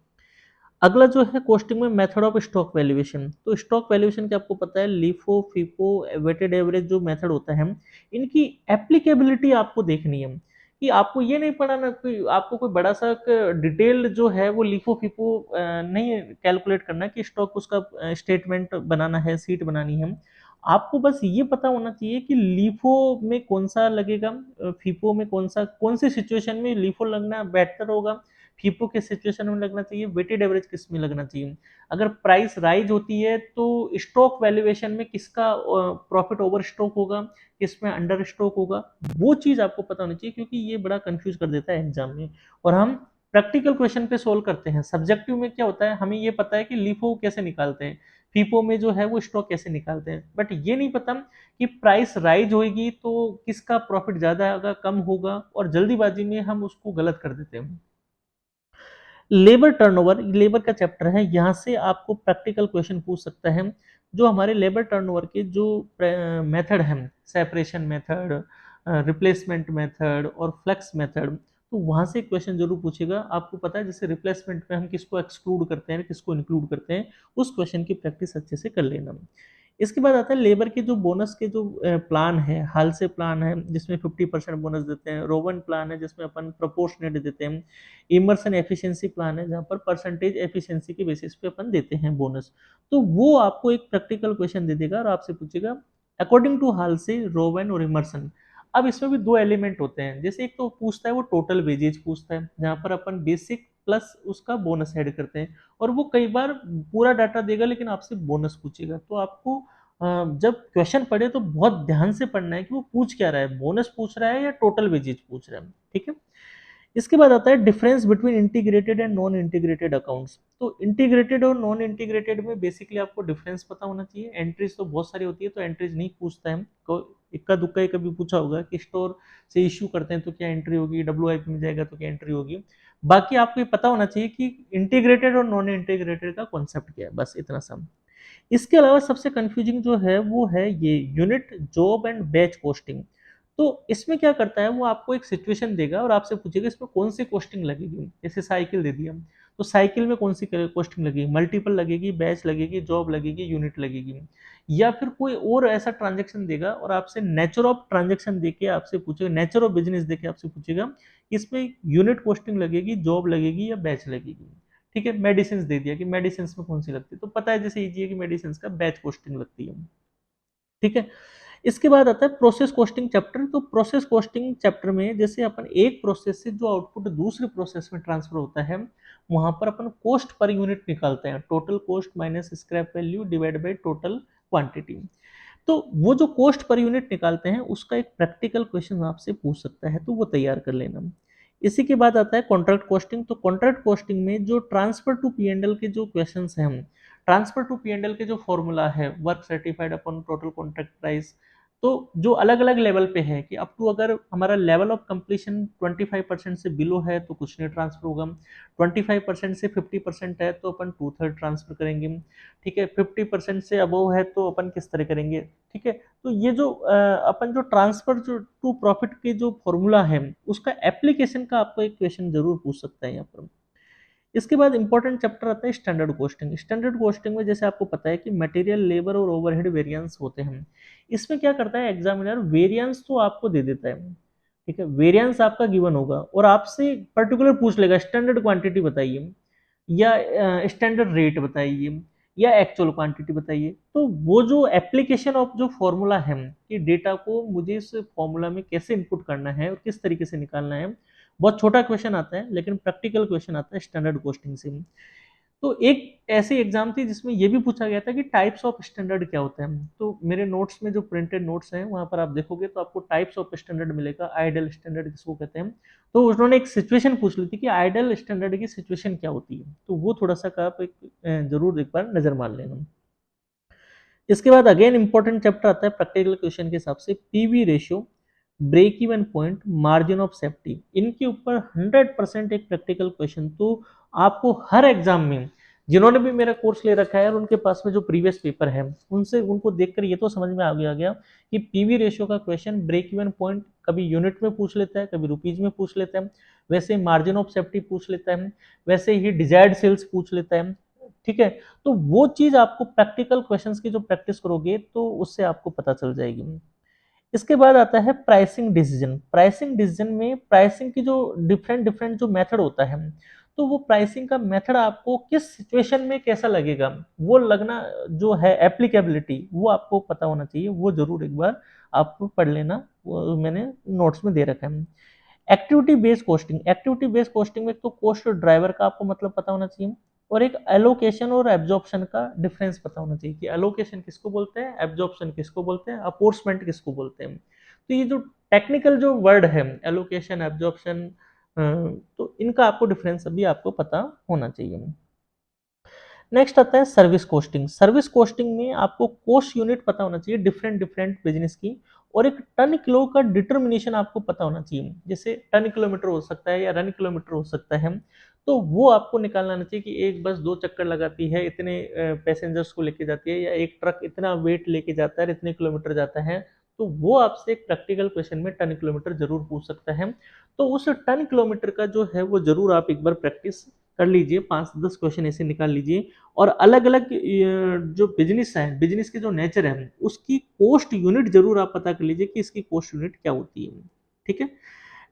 अगला जो है कोस्टिंग में मेथड ऑफ स्टॉक वैल्यूएशन, तो स्टॉक वैल्यूएशन के आपको पता है लिफो फिफो वेटेड एवरेज जो मेथड होता है, इनकी एप्लीकेबिलिटी आपको देखनी है। कि आपको ये नहीं पढ़ाना कोई, आपको कोई बड़ा सा डिटेल जो है वो लिफो फिफो नहीं कैलकुलेट करना कि स्टॉक उसका स्टेटमेंट बनाना है, सीट बनानी है। आपको बस ये पता होना चाहिए कि लीफो में कौन सा लगेगा, फीफो में कौन सा, कौन सी सिचुएशन में लीफो लगना बेहतर होगा, फीफो किस सिचुएशन में लगना चाहिए, वेटेड एवरेज किस में लगना चाहिए। अगर प्राइस राइज होती है तो स्टॉक वैल्यूएशन में किसका प्रॉफिट ओवर स्टॉक होगा, किसमें अंडर स्टॉक होगा, वो चीज आपको पता होनी चाहिए, क्योंकि ये बड़ा कंफ्यूज कर देता है एग्जाम में। और हम प्रैक्टिकल क्वेश्चन पे सोल्व करते हैं, सब्जेक्टिव में क्या होता है, हमें ये पता है कि लीफो कैसे निकालते हैं, फीफो में जो है वो स्टॉक कैसे निकालते हैं, बट ये नहीं पता कि प्राइस राइज होगी तो किसका प्रॉफिट ज्यादा होगा कम होगा, और जल्दीबाजी में हम उसको गलत कर देते हैं। लेबर टर्नओवर, लेबर का चैप्टर है, यहाँ से आपको प्रैक्टिकल क्वेश्चन पूछ सकता है। जो हमारे लेबर टर्नओवर के जो मेथड हैं, सेपरेशन मेथड, रिप्लेसमेंट मेथड और फ्लेक्स मेथड, तो वहां से क्वेश्चन जरूर पूछेगा। आपको पता है जैसे रिप्लेसमेंट में हम किसको एक्सक्लूड करते हैं, किसको इंक्लूड करते हैं, उस क्वेश्चन की प्रैक्टिस अच्छे से कर लेना। इसके बाद आता है लेबर के जो बोनस के जो प्लान है, हाल से प्लान है जिसमें 50% बोनस देते हैं, रोवन प्लान है जिसमें अपन प्रोपोर्शनेट देते हैं, इमर्सन एफिशिएंसी प्लान है जहाँ पर परसेंटेज एफिशिएंसी के बेसिस पे अपन देते हैं बोनस। तो वो आपको एक प्रैक्टिकल क्वेश्चन दे देगा और आपसे पूछेगा अकॉर्डिंग टू हाल से रोवन और इमर्सन। अब इसमें भी दो एलिमेंट होते हैं, जैसे एक तो पूछता है वो टोटल वेजेज पूछता है जहाँ पर अपन बेसिक प्लस उसका बोनस ऐड करते हैं, और वो कई बार पूरा डाटा देगा लेकिन आपसे बोनस पूछेगा। तो आपको जब क्वेश्चन पढ़े तो बहुत ध्यान से पढ़ना है कि वो पूछ क्या रहा है, बोनस पूछ रहा है या टोटल वेजेज पूछ रहा है। ठीक है। इसके बाद आता है difference between integrated and non integrated accounts. तो इंटीग्रेटेड और नॉन इंटीग्रेटेड में बेसिकली आपको डिफरेंस पता होना चाहिए। एंट्रीज तो बहुत सारी होती है तो एंट्रीज नहीं पूछता है, को इक्का दुक्का ही कभी पूछा होगा कि स्टोर से इश्यू करते हैं तो क्या एंट्री होगी, डब्ल्यूआईपी में जाएगा तो क्या एंट्री होगी। बाकी आपको ये पता होना चाहिए कि इंटीग्रेटेड और नॉन इंटीग्रेटेड का कॉन्सेप्ट क्या है, बस इतना सा। इसके अलावा सबसे कंफ्यूजिंग जो है वो है ये unit job and batch costing. तो इसमें क्या करता है, वो आपको एक सिचुएशन देगा और आपसे पूछेगा इसमें कौन सी कॉस्टिंग लगेगी। जैसे साइकिल दे दिया, तो साइकिल में कौन सी कॉस्टिंग लगेगी, मल्टीपल लगेगी, बैच लगेगी, जॉब लगेगी, यूनिट लगेगी। या फिर कोई और ऐसा ट्रांजेक्शन देगा और आपसे नेचर ऑफ ट्रांजेक्शन देके आपसे पूछेगा, नेचर ऑफ बिजनेस देके आपसे पूछेगा कि इसमें यूनिट कॉस्टिंग लगेगी, जॉब लगेगी या बैच लगेगी। ठीक है। मेडिसिन दे दिया कि मेडिसिन में कौन सी लगती है, तो पता है जैसे इजी है कि मेडिसिन का बैच कॉस्टिंग लगती है। ठीक है। इसके बाद आता है प्रोसेस कॉस्टिंग चैप्टर। तो प्रोसेस कॉस्टिंग चैप्टर में जैसे अपन एक प्रोसेस से जो आउटपुट दूसरे प्रोसेस में ट्रांसफर होता है, वहां पर अपन कॉस्ट पर यूनिट निकालते हैं, total cost minus scrap value divide by total quantity. तो वो जो कॉस्ट पर यूनिट निकालते हैं उसका एक प्रैक्टिकल क्वेश्चन आपसे पूछ सकता है, तो वो तैयार कर लेना। इसी के बाद आता है कॉन्ट्रैक्ट कॉस्टिंग। तो कॉन्ट्रैक्ट कॉस्टिंग में जो ट्रांसफर टू पीएनएल के जो क्वेश्चंस हैं, हम ट्रांसफर टू पीएनएल के जो फॉर्मूला है work certified upon total contract price, तो जो अलग अलग लेवल पे है कि अप टू अगर हमारा लेवल ऑफ कंप्लीशन 25% से बिलो है तो कुछ नहीं ट्रांसफर होगा, 25% से 50% है तो अपन 2/3 ट्रांसफर करेंगे। ठीक है। 50% से अबव है तो अपन किस तरह करेंगे। ठीक है। तो ये जो अपन जो ट्रांसफर जो टू प्रॉफिट के जो फॉर्मूला है उसका एप्लीकेशन का आपको एक क्वेश्चन जरूर पूछ सकता है यहाँ पर। इसके बाद इंपॉर्टेंट चैप्टर आता है स्टैंडर्ड कॉस्टिंग। स्टैंडर्ड कॉस्टिंग में जैसे आपको पता है कि मटेरियल, लेबर और ओवरहेड वेरिएंस होते हैं। इसमें क्या करता है एग्जामिनर, वेरिएंस तो आपको दे देता है, ठीक है, वेरिएंस आपका गिवन होगा और आपसे पर्टिकुलर पूछ लेगा स्टैंडर्ड क्वांटिटी बताइए, या स्टैंडर्ड रेट बताइए, या एक्चुअल क्वांटिटी बताइए। तो वो जो एप्लीकेशन ऑफ जो फॉर्मूला है कि डेटा को मुझे इस फॉर्मूला में कैसे इनपुट करना है और किस तरीके से निकालना है, बहुत छोटा क्वेश्चन आता है लेकिन प्रैक्टिकल क्वेश्चन आता है स्टैंडर्ड कॉस्टिंग से। तो एक ऐसी एग्जाम थी जिसमें ये भी पूछा गया था कि टाइप्स ऑफ स्टैंडर्ड क्या होते हैं। तो मेरे नोट्स में जो प्रिंटेड नोट्स हैं वहां पर आप देखोगे तो आपको टाइप्स ऑफ स्टैंडर्ड मिलेगा, आइडल स्टैंडर्ड किसको कहते हैं। तो उन्होंने एक सिचुएशन पूछ ली थी कि आइडल स्टैंडर्ड की सिचुएशन क्या होती है, तो वो थोड़ा सा का आप एक जरूर एक बार नजर मार लेना। इसके बाद अगेन इंपॉर्टेंट चैप्टर आता है प्रैक्टिकल क्वेश्चन के हिसाब से, PV ratio, break even point, margin of safety. इनके ऊपर 100% एक प्रैक्टिकल क्वेश्चन तो आपको हर एग्जाम में, जिन्होंने भी मेरा कोर्स ले रखा है और उनके पास में जो प्रीवियस पेपर है उनसे उनको देखकर ये तो समझ में आ गया कि पीवी रेशियो का क्वेश्चन ब्रेक इवन पॉइंट कभी यूनिट में पूछ लेता है, कभी रुपीज में पूछ लेता है, वैसे मार्जिन ऑफ सेफ्टी पूछ लेता है, वैसे ही डिजायर्ड सेल्स पूछ लेता है। ठीक है। तो वो चीज आपको प्रैक्टिकल क्वेश्चंस की जो प्रैक्टिस करोगे तो उससे आपको पता चल जाएगी। इसके बाद आता है प्राइसिंग डिसीजन। प्राइसिंग डिसीजन में प्राइसिंग की जो डिफरेंट डिफरेंट जो मेथड होता है, तो वो प्राइसिंग का मेथड आपको किस सिचुएशन में कैसा लगेगा, वो लगना जो है एप्लीकेबिलिटी वो आपको पता होना चाहिए, वो जरूर एक बार आप पढ़ लेना, वो मैंने नोट्स में दे रखा है। Activity based costing. Activity based costing में तो कॉस्ट ड्राइवर का आपको मतलब पता होना चाहिए, और एक एलोकेशन और एब्जॉर्प्शन का डिफरेंस पता होना चाहिए कि एलोकेशन किसको बोलते हैं, एब्जॉर्प्शन किसको बोलते हैं, अपोर्समेंट किसको बोलते हैं। तो ये जो टेक्निकल जो वर्ड है एलोकेशन, एब्जॉर्प्शन, तो इनका आपको डिफरेंस अभी आपको पता होना चाहिए। नेक्स्ट आता है सर्विस कोस्टिंग। सर्विस कोस्टिंग में आपको कोस्ट यूनिट पता होना चाहिए डिफरेंट डिफरेंट बिजनेस की, और एक टन किलो का डिटर्मिनेशन आपको पता होना चाहिए, जैसे टन किलोमीटर हो सकता है या रन किलोमीटर हो सकता है। तो वो आपको निकालना आना चाहिए कि एक बस 2 चक्कर लगाती है, इतने पैसेंजर्स को लेके जाती है, या एक ट्रक इतना वेट लेके जाता है, इतने किलोमीटर जाता है। तो वो आपसे एक प्रैक्टिकल क्वेश्चन में टन किलोमीटर जरूर पूछ सकता है। तो उस टन किलोमीटर का जो है वो जरूर आप एक बार प्रैक्टिस कर लीजिए, 5-10 क्वेश्चन ऐसे निकाल लीजिए, और अलग अलग जो बिजनेस है, बिजनेस के जो नेचर है उसकी कॉस्ट यूनिट जरूर आप पता कर लीजिए कि इसकी कॉस्ट यूनिट क्या होती है। ठीक है।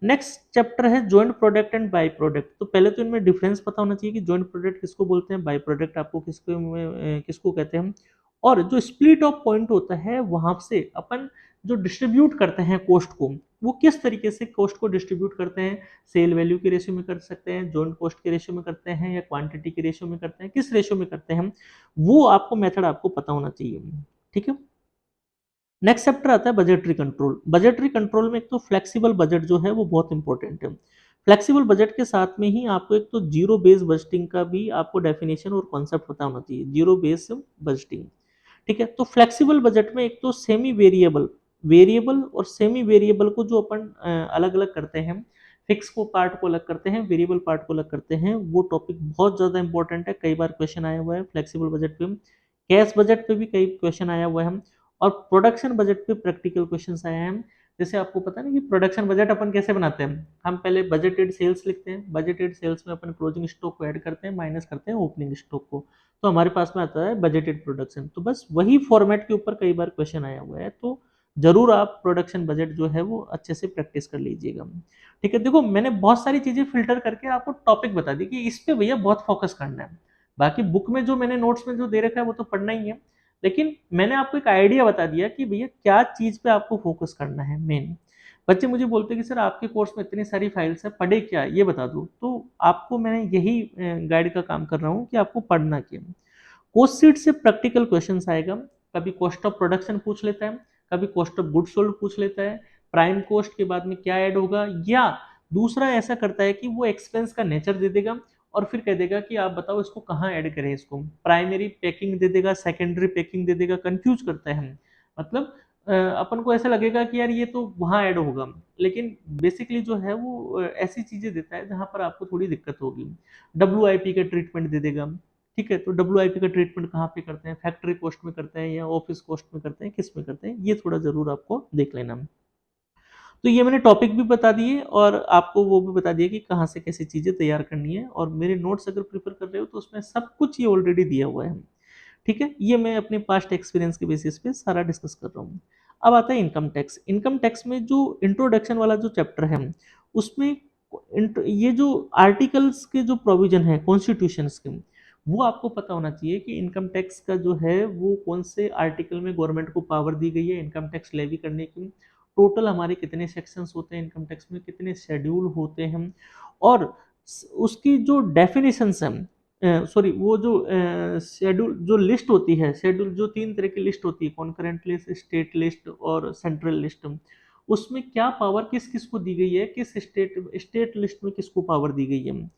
नेक्स्ट चैप्टर है joint product and by product. तो पहले तो इनमें डिफरेंस पता होना चाहिए कि जॉइंट प्रोडक्ट किसको बोलते हैं, बाई प्रोडक्ट आपको किसको कहते हैं। और जो स्प्लिट ऑफ पॉइंट होता है वहां से अपन जो डिस्ट्रीब्यूट करते हैं कॉस्ट को, वो किस तरीके से कॉस्ट को डिस्ट्रीब्यूट करते हैं, सेल वैल्यू के रेशियो में कर सकते हैं, जॉइंट कॉस्ट के रेशियो में करते हैं, या क्वांटिटी के रेशियो में करते हैं, किस रेशियो में करते हैं, वो आपको मेथड आपको पता होना चाहिए। ठीक है। नेक्स्ट चैप्टर आता है बजटरी कंट्रोल। बजटरी कंट्रोल में एक तो फ्लेक्सिबल बजट जो है वो बहुत इंपॉर्टेंट है। फ्लेक्सिबल बजट के साथ में ही आपको एक तो जीरो बेस बजटिंग का भी आपको डेफिनेशन और कॉन्सेप्ट पता होना चाहिए, जीरो बेस बजटिंग। ठीक है। तो फ्लेक्सिबल बजट में एक तो सेमी वेरिएबल, वेरिएबल और सेमी वेरिएबल को जो अपन अलग अलग करते हैं, फिक्स को पार्ट को अलग करते हैं, वेरिएबल पार्ट को अलग करते हैं, वो टॉपिक बहुत ज़्यादा इंपॉर्टेंट है, कई बार क्वेश्चन आया हुआ है फ्लेक्सिबल बजट पे। कैश बजट पे भी कई क्वेश्चन आया हुआ है, और प्रोडक्शन बजट पे प्रैक्टिकल क्वेश्चन आए हैं। जैसे आपको पता है ना कि प्रोडक्शन बजट अपन कैसे बनाते हैं, हम पहले बजटेड सेल्स लिखते हैं, बजटेड सेल्स में अपन क्लोजिंग स्टॉक को ऐड करते हैं, माइनस करते हैं ओपनिंग स्टॉक को, तो हमारे पास में आता है बजटेड प्रोडक्शन। तो बस वही फॉर्मेट के ऊपर कई बार क्वेश्चन आया हुआ है, तो जरूर आप प्रोडक्शन बजट जो है वो अच्छे से प्रैक्टिस कर लीजिएगा। ठीक है। देखो मैंने बहुत सारी चीजें फिल्टर करके आपको टॉपिक बता दी कि इस पे भैया बहुत फोकस करना है, बाकी बुक में जो मैंने नोट्स में जो दे रखा है वो तो पढ़ना ही है, लेकिन मैंने आपको एक आइडिया बता दिया कि भैया क्या चीज पे आपको फोकस करना है मेन। बच्चे मुझे बोलते हैं कि सर आपके कोर्स में इतनी सारी फाइल्स है, पढ़े क्या, ये बता दो, तो आपको मैंने यही गाइड का काम कर रहा हूँ कि आपको पढ़ना क्या। कोस्ट शीट से प्रैक्टिकल क्वेश्चंस आएगा, कभी कॉस्ट ऑफ प्रोडक्शन पूछ लेता है, कभी कॉस्ट ऑफ गुड सोल्ड पूछ लेता है, प्राइम कॉस्ट के बाद में क्या ऐड होगा, या दूसरा ऐसा करता है कि वो एक्सपेंस का नेचर दे देगा और फिर कह देगा कि आप बताओ इसको कहाँ ऐड करें, इसको प्राइमरी पैकिंग दे देगा, सेकेंडरी पैकिंग दे देगा, कंफ्यूज करता है हम, मतलब अपन को ऐसा लगेगा कि यार ये तो वहां ऐड होगा, लेकिन बेसिकली जो है वो ऐसी चीजें देता है जहां पर आपको थोड़ी दिक्कत होगी। WIP का ट्रीटमेंट दे देगा। ठीक है। तो WIP का ट्रीटमेंट कहाँ पे करते हैं, फैक्ट्री कॉस्ट में करते हैं या ऑफिस कॉस्ट में करते हैं, किस में करते हैं, ये थोड़ा जरूर आपको देख लेना। तो ये मैंने टॉपिक भी बता दिए और आपको वो भी बता दिया कि कहाँ से कैसी चीजें तैयार करनी है, और मेरे नोट्स अगर प्रिपेयर कर रहे हो तो उसमें सब कुछ ये ऑलरेडी दिया हुआ है। ठीक है। ये मैं अपने पास्ट एक्सपीरियंस के बेसिस पे सारा डिस्कस कर रहा हूँ। अब आता है इनकम टैक्स। इनकम टैक्स में जो इंट्रोडक्शन वाला जो चैप्टर है उसमें ये जो आर्टिकल्स के जो प्रोविजन है कॉन्स्टिट्यूशंस के, वो आपको पता होना चाहिए कि इनकम टैक्स का जो है वो कौन से आर्टिकल में गवर्नमेंट को पावर दी गई है इनकम टैक्स लेवी करने की, टोटल हमारे कितने सेक्शंस होते हैं इनकम टैक्स में, कितने शेड्यूल होते हैं, और उसकी जो डेफिनेशंस हैं, सॉरी वो जो शेड्यूल जो लिस्ट होती है, शेड्यूल जो 3 तरह की लिस्ट होती है, कॉन्करेंट लिस्ट, स्टेट लिस्ट और सेंट्रल लिस्ट, उसमें क्या पावर किस किस को दी गई है, किस स्टेट लिस्ट में किसको पावर दी गई है।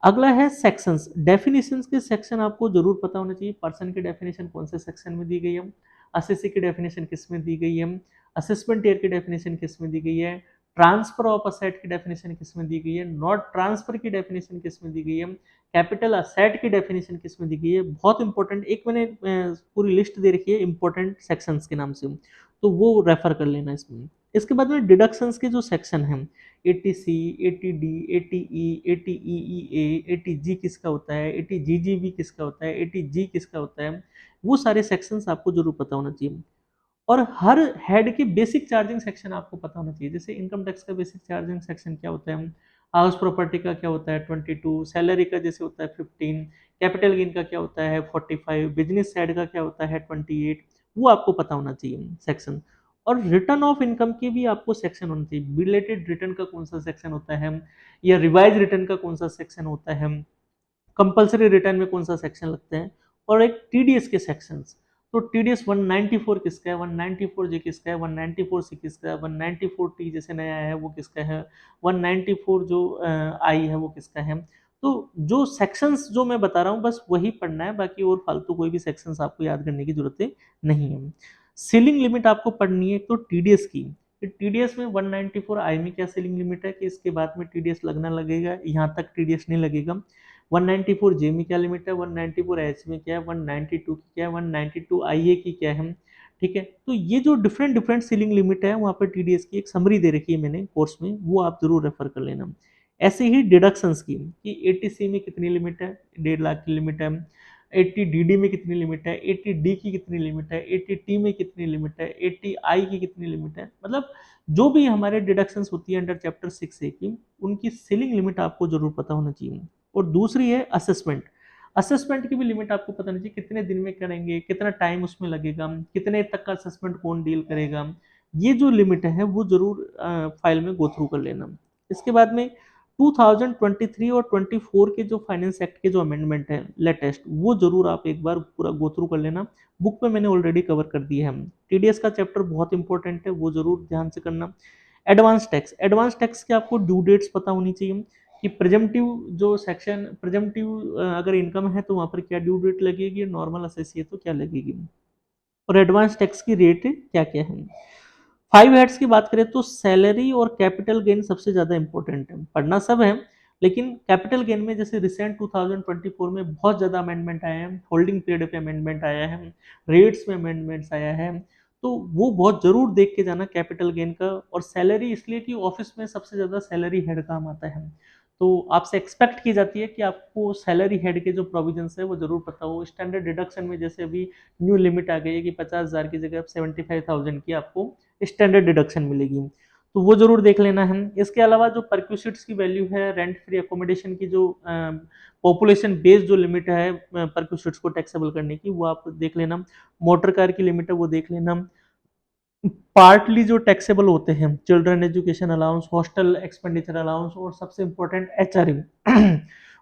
अगला है सेक्शंस, डेफिनेशंस के सेक्शन आपको जरूर पता होना चाहिए, पर्सन की डेफिनेशन कौन से सेक्शन में दी गई है, असेसी की डेफिनेशन किस में दी गई है, असेसमेंट ईयर की डेफिनेशन किस में दी गई है, ट्रांसफर ऑफ असेट की डेफिनेशन किस में दी गई है, नॉट ट्रांसफर की डेफिनेशन किस में दी गई है, कैपिटल असेट की डेफिनेशन किस में दी गई है। बहुत इंपॉर्टेंट एक मैंने पूरी लिस्ट दे रखी है इंपॉर्टेंट सेक्शंस के नाम से, तो वो रेफर कर लेना इसमें। इसके बाद में डिडक्शंस के जो सेक्शन हैं, 80C, 80D, 80E, 80EEA, 80G किसका होता है, 80GGB किसका होता है, 80G किसका होता है, वो सारे सेक्शंस आपको जरूर पता होना चाहिए। और हर हेड के बेसिक चार्जिंग सेक्शन आपको पता होना चाहिए, जैसे इनकम टैक्स का बेसिक चार्जिंग सेक्शन क्या होता है, हाउस प्रॉपर्टी का क्या होता है 22, सैलरी का जैसे होता है 15, कैपिटल गेन का क्या होता है 45, बिजनेस साइड का क्या होता है 28, वो आपको पता होना चाहिए सेक्शन। और रिटर्न ऑफ इनकम की भी आपको सेक्शन होना चाहिए, बिलेटेड रिटर्न का कौन सा सेक्शन होता है, या रिवाइज रिटर्न का कौन सा सेक्शन होता है, कंपलसरी रिटर्न में कौन सा सेक्शन लगते हैं, और एक टीडीएस के सेक्शंस। तो टीडीएस 194 किसका है, 194 जी किसका है, 194 सी किसका है, 194 टी जैसे नया है वो किसका है, 194 जो आई है वो किसका है। तो जो सेक्शंस जो मैं बता रहा हूँ बस वही पढ़ना है, बाकी और फालतू कोई भी सेक्शंस आपको याद करने की जरूरत नहीं है। सीलिंग लिमिट आपको पढ़नी है तो टीडीएस की, टीडीएस में 194 आई में क्या सीलिंग लिमिट है कि इसके बाद में टीडीएस लगना लगेगा, यहाँ तक टीडीएस नहीं लगेगा। 194 जे में क्या लिमिट है, 194 एच में क्या है, 192 की क्या है, 192 आई ए की क्या है। ठीक है। तो ये जो डिफरेंट डिफरेंट सीलिंग लिमिट है वहाँ पर टीडीएस की एक समरी दे रखी है मैंने कोर्स में, वो आप जरूर रेफर कर लेना। ऐसे ही डिडक्शन स्कीम कि 80C में कितनी लिमिट है, 1.5 लाख की लिमिट है, 80DD में कितनी लिमिट है, 80D की कितनी लिमिट है, 80T में कितनी लिमिट है, 80I की कितनी लिमिट है, मतलब जो भी हमारे डिडक्शंस होती है अंडर चैप्टर 6A की, उनकी सीलिंग लिमिट आपको जरूर पता होना चाहिए। और दूसरी है असेसमेंट। असेसमेंट की भी लिमिट आपको पता होनी चाहिए, कितने दिन में करेंगे, कितना टाइम उसमें लगेगा, कितने तक का असेसमेंट कौन डील करेगा, ये जो लिमिट है वो जरूर फाइल में गो थ्रू कर लेना। इसके बाद में 2023 और 24 के जो फाइनेंस एक्ट के जो अमेंडमेंट है लेटेस्ट, वो जरूर आप एक बार पूरा गो थ्रू कर लेना। बुक में मैंने ऑलरेडी कवर कर दिया है। टीडीएस का चैप्टर बहुत इंपॉर्टेंट है, वो जरूर ध्यान से करना। एडवांस टैक्स के आपको ड्यू डेट्स पता होनी चाहिए कि प्रेजेंटिव जो सेक्शन प्रेजेंटिव अगर इनकम है तो वहां पर क्या ड्यू डेट लगेगी, नॉर्मल असेसी है तो क्या लगेगी, और एडवांस टैक्स की रेट क्या क्या है। 5 हेड्स की बात करें तो सैलरी और कैपिटल गेन सबसे ज्यादा इंपॉर्टेंट है, पढ़ना सब है, लेकिन कैपिटल गेन में जैसे रिसेंट 2024 में बहुत ज्यादा अमेंडमेंट आया है, होल्डिंग पीरियड पे अमेंडमेंट आया है, रेट्स में अमेंडमेंट्स आया है, तो वो बहुत जरूर देख के जाना कैपिटल गेन का। और सैलरी इसलिए कि ऑफिस में सबसे ज्यादा सैलरी हेड काम आता है, तो आपसे एक्सपेक्ट की जाती है कि आपको सैलरी हेड के जो प्रोविजंस है वो जरूर पता हो। स्टैंडर्ड डिडक्शन में जैसे अभी न्यू लिमिट आ गई है कि 50,000 की जगह 75,000 की आपको स्टैंडर्ड डिडक्शन मिलेगी, तो वो जरूर देख लेना है। इसके अलावा जो परक्यूसिट्स की वैल्यू है, रेंट फ्री अकोमोडेशन की जो पॉपुलेशन बेस्ड जो लिमिट है परक्यूसिट्स को टैक्सेबल करने की, वो आप देख लेना। मोटर कार की लिमिट है वो देख लेना। पार्टली जो टैक्सेबल होते हैं children education allowance, hostel expenditure allowance, और सबसे इंपॉर्टेंट एचआरए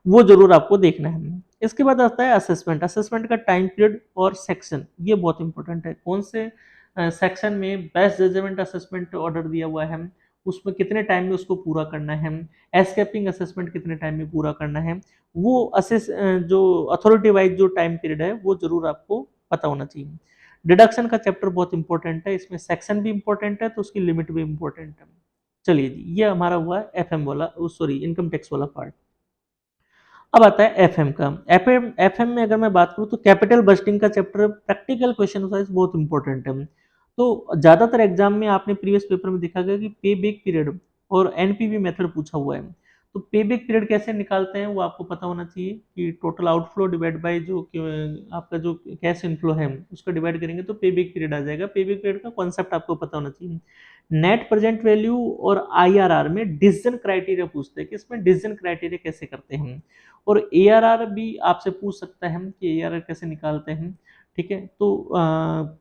वो जरूर आपको देखना है। इसके बाद आता है असेसमेंट। असेसमेंट का टाइम पीरियड और सेक्शन ये बहुत इंपॉर्टेंट है, कौन से सेक्शन में बेस्ट जजमेंट असेसमेंट ऑर्डर दिया हुआ है, उसमें कितने टाइम में उसको पूरा करना है, एस्केपिंग असेसमेंट कितने टाइम में पूरा करना है, वो जो अथॉरिटी वाइज जो टाइम पीरियड है वो जरूर आपको पता होना चाहिए। डिडक्शन का चैप्टर बहुत इंपॉर्टेंट है, इसमें सेक्शन भी इंपॉर्टेंट है तो उसकी लिमिट भी इंपॉर्टेंट है। चलिए जी, ये हमारा हुआ एफएम वाला, सॉरी इनकम टैक्स वाला पार्ट। अब आता है एफएम का। एफएम में अगर मैं बात करूं तो कैपिटल बजटिंग का चैप्टर प्रैक्टिकल क्वेश्चन वाइज बहुत इंपॉर्टेंट है। तो ज्यादातर एग्जाम में आपने प्रीवियस पेपर में देखा गया कि पे बैक पीरियड और एनपीवी मेथड पूछा हुआ है। तो पे बैक पीरियड कैसे निकालते हैं वो आपको पता होना चाहिए कि टोटल आउटफ्लो डिवाइड बाय जो आपका जो कैश इनफ्लो है उसको डिवाइड करेंगे तो पे बैक पीरियड आ जाएगा। पे बैक पीरियड का कॉन्सेप्ट आपको पता होना चाहिए। नेट प्रेजेंट वैल्यू और आईआरआर में डिसीजन क्राइटेरिया पूछते हैं कि इसमें डिसीजन क्राइटेरिया कैसे करते हैं। और एआरआर भी आपसे पूछ सकता है कि एआरआर कैसे निकालते हैं। ठीक है, तो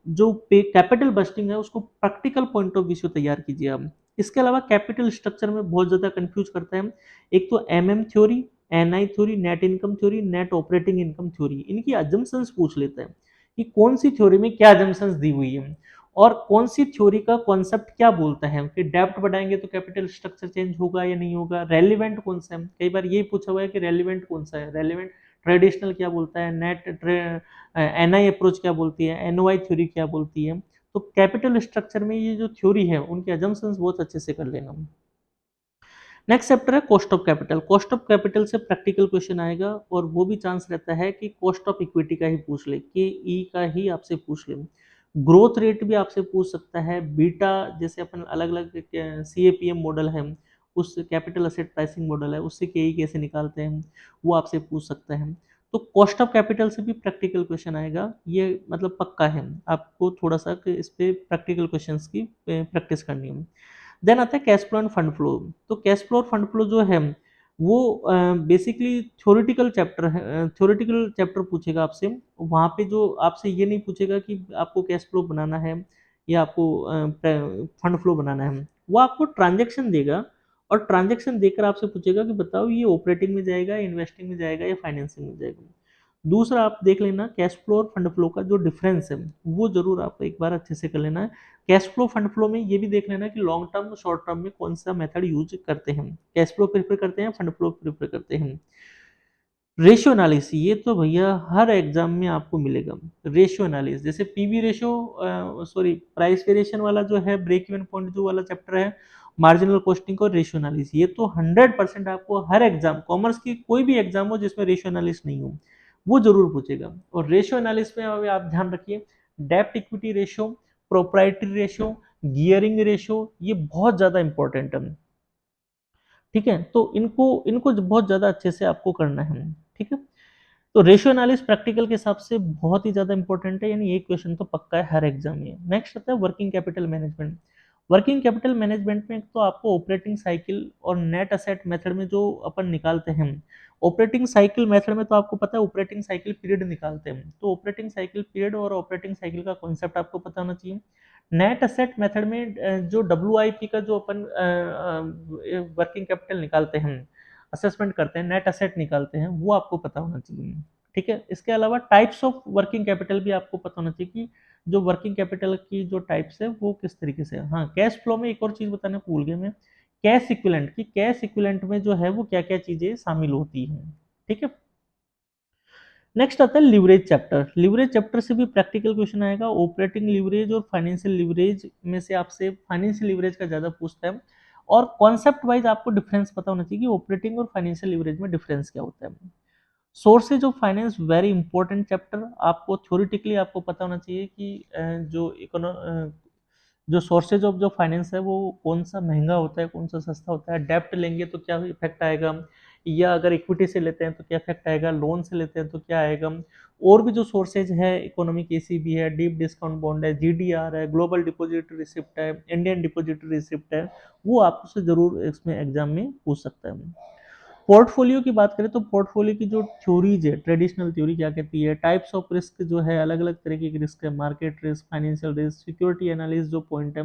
जो पे कैपिटल बस्टिंग है उसको प्रैक्टिकल पॉइंट ऑफ व्यू से तैयार कीजिए आप। इसके अलावा कैपिटल स्ट्रक्चर में बहुत ज्यादा कंफ्यूज करता है। एक तो MM theory, NI theory, net income theory, net operating income theory, इनकी अजम्पशंस पूछ लेते हैं कि कौन सी थ्योरी में क्या अजम्पशंस दी हुई है और कौन सी थ्योरी का कॉन्सेप्ट क्या बोलता है कि डेप्थ बढ़ाएंगे तो कैपिटल स्ट्रक्चर चेंज होगा या नहीं होगा, रेलिवेंट कौन सा है, कई बार ये पूछा हुआ है कि रेलिवेंट कौन सा है, रेलिवेंट ट्रेडिशनल क्या बोलता है, नेट एनआई अप्रोच क्या बोलती है, एनओआई थ्योरी क्या बोलती है। तो कैपिटल स्ट्रक्चर में ये जो थ्योरी है उनके अजम्पशंस बहुत अच्छे से कर लेना। नेक्स्ट चैप्टर है cost of capital. Cost of capital से प्रैक्टिकल क्वेश्चन आएगा और वो भी चांस रहता है कि कॉस्ट ऑफ इक्विटी का ही पूछ ले, के ई का ही आपसे पूछ ले। ग्रोथ रेट भी आपसे पूछ सकता है, बीटा जैसे अपन अलग अलग सीएपीएम मॉडल है, उस कैपिटल असेट प्राइसिंग मॉडल है उससे के ई कैसे निकालते हैं वो आपसे पूछ सकता है। तो कॉस्ट ऑफ कैपिटल से भी प्रैक्टिकल क्वेश्चन आएगा, ये मतलब पक्का है, आपको थोड़ा सा इस पे प्रैक्टिकल क्वेश्चंस की प्रैक्टिस करनी है। देन आता है cash flow end fund flow. तो कैश फ्लो और फंड फ्लो जो है वो बेसिकली थ्योरेटिकल चैप्टर है, थ्योरेटिकल चैप्टर पूछेगा आपसे। वहाँ पे जो आपसे ये नहीं पूछेगा कि आपको कैश फ्लो बनाना है या आपको फंड फ्लो बनाना है, वो आपको ट्रांजेक्शन देगा और ट्रांजेक्शन देकर आपसे पूछेगा कि बताओ ये ऑपरेटिंग में जाएगा, इन्वेस्टिंग में जाएगा या फाइनेंसिंग में जाएगा। दूसरा आप देख लेना कैश फ्लो और फंड फ्लो का जो डिफरेंस है वो जरूर आप एक बार अच्छे से कर लेना है। कैश फ्लो फंड फ्लो में ये भी देख लेना कि लॉन्ग टर्म शॉर्ट टर्म में कौन सा मेथड यूज करते हैं, कैश फ्लो प्रेफर करते हैं, फंड फ्लो प्रेफर करते हैं। रेशियो एनालिसिस ये तो भैया हर एग्जाम में आपको मिलेगा। रेशियो एनालिसिस जैसे PV ratio, sorry price variation वाला जो है, ब्रेक इवन पॉइंट जो वाला चैप्टर है, मार्जिनल कॉस्टिंग और रेशियो एनालिसिस, ये तो 100% आपको हर एग्जाम, कॉमर्स की कोई भी एग्जाम हो जिसमें रेशियो एनालिसिस नहीं हो वो जरूर पूछेगा। और रेशियो एनालिसिस में आप ध्यान रखिए, डेप्ट equity ratio, proprietary ratio, gearing ratio, ये बहुत ज्यादा इंपॉर्टेंट है। ठीक है, तो इनको इनको बहुत ज़्यादा अच्छे से आपको करना है, ठीक है। तो रेशियो एनालिसिस प्रैक्टिकल के हिसाब से बहुत ही ज़्यादा इंपॉर्टेंट है, यानी एक क्वेश्चन तो पक्का है हर एग्जाम में। नेक्स्ट आता है working capital management. Working capital management में तो आपको ऑपरेटिंग साइकिल और नेट असेट मेथड में जो अपन निकालते हैं, ऑपरेटिंग साइकिल मेथड में तो आपको पता है ऑपरेटिंग साइकिल पीरियड निकालते हैं, तो ऑपरेटिंग साइकिल पीरियड और ऑपरेटिंग साइकिल का कॉन्सेप्ट आपको पता होना चाहिए। नेट असेट मेथड में जो डब्ल्यू का जो अपन वर्किंग कैपिटल निकालते हैं, असेसमेंट करते हैं, नेट असेट निकालते हैं, वो आपको पता होना चाहिए, ठीक है। इसके अलावा टाइप्स ऑफ वर्किंग कैपिटल भी आपको पता होना चाहिए कि जो वर्किंग कैपिटल की जो टाइप्स है वो किस तरीके से है। हाँ, कैश फ्लो में एक और चीज बताना भूल गया मैं, कैश इक्विवेलेंट की, कैश इक्विवेलेंट में जो है वो क्या क्या चीजें शामिल होती हैं, ठीक है। नेक्स्ट आता है लिवरेज चैप्टर। लिवरेज चैप्टर से भी प्रैक्टिकल क्वेश्चन आएगा। ऑपरेटिंग लिवरेज और फाइनेंशियल लिवरेज में से आपसे फाइनेंशियल लिवरेज का ज्यादा पूछता है, और कॉन्सेप्ट वाइज आपको डिफरेंस पता होना चाहिए कि ऑपरेटिंग और फाइनेंशियल लिवरेज में डिफरेंस क्या होता है। Sources of finance very important chapter, आपको थ्योरेटिकली आपको पता होना चाहिए कि जो सोर्सेज ऑफ जो फाइनेंस है वो कौन सा महंगा होता है, कौन सा सस्ता होता है, डेप्ट लेंगे तो क्या इफेक्ट आएगा, या अगर इक्विटी से लेते हैं तो क्या इफेक्ट आएगा, लोन से लेते हैं तो क्या आएगा। और भी जो सोर्सेज है, इकोनॉमिक एसीबी है, डीप डिस्काउंट बॉन्ड है, जीडीआर है, ग्लोबल डिपॉजिट रिसिप्ट है, इंडियन डिपॉजिट रिसिप्ट है, वो आपसे जरूर इसमें एग्जाम में पूछ सकता है। पोर्टफोलियो की बात करें तो पोर्टफोलियो की जो थ्योरीज है, ट्रेडिशनल थ्योरी क्या कहती है, टाइप्स ऑफ रिस्क जो है, अलग अलग तरीके की रिस्क है, market risk, financial risk, security analysis जो पॉइंट है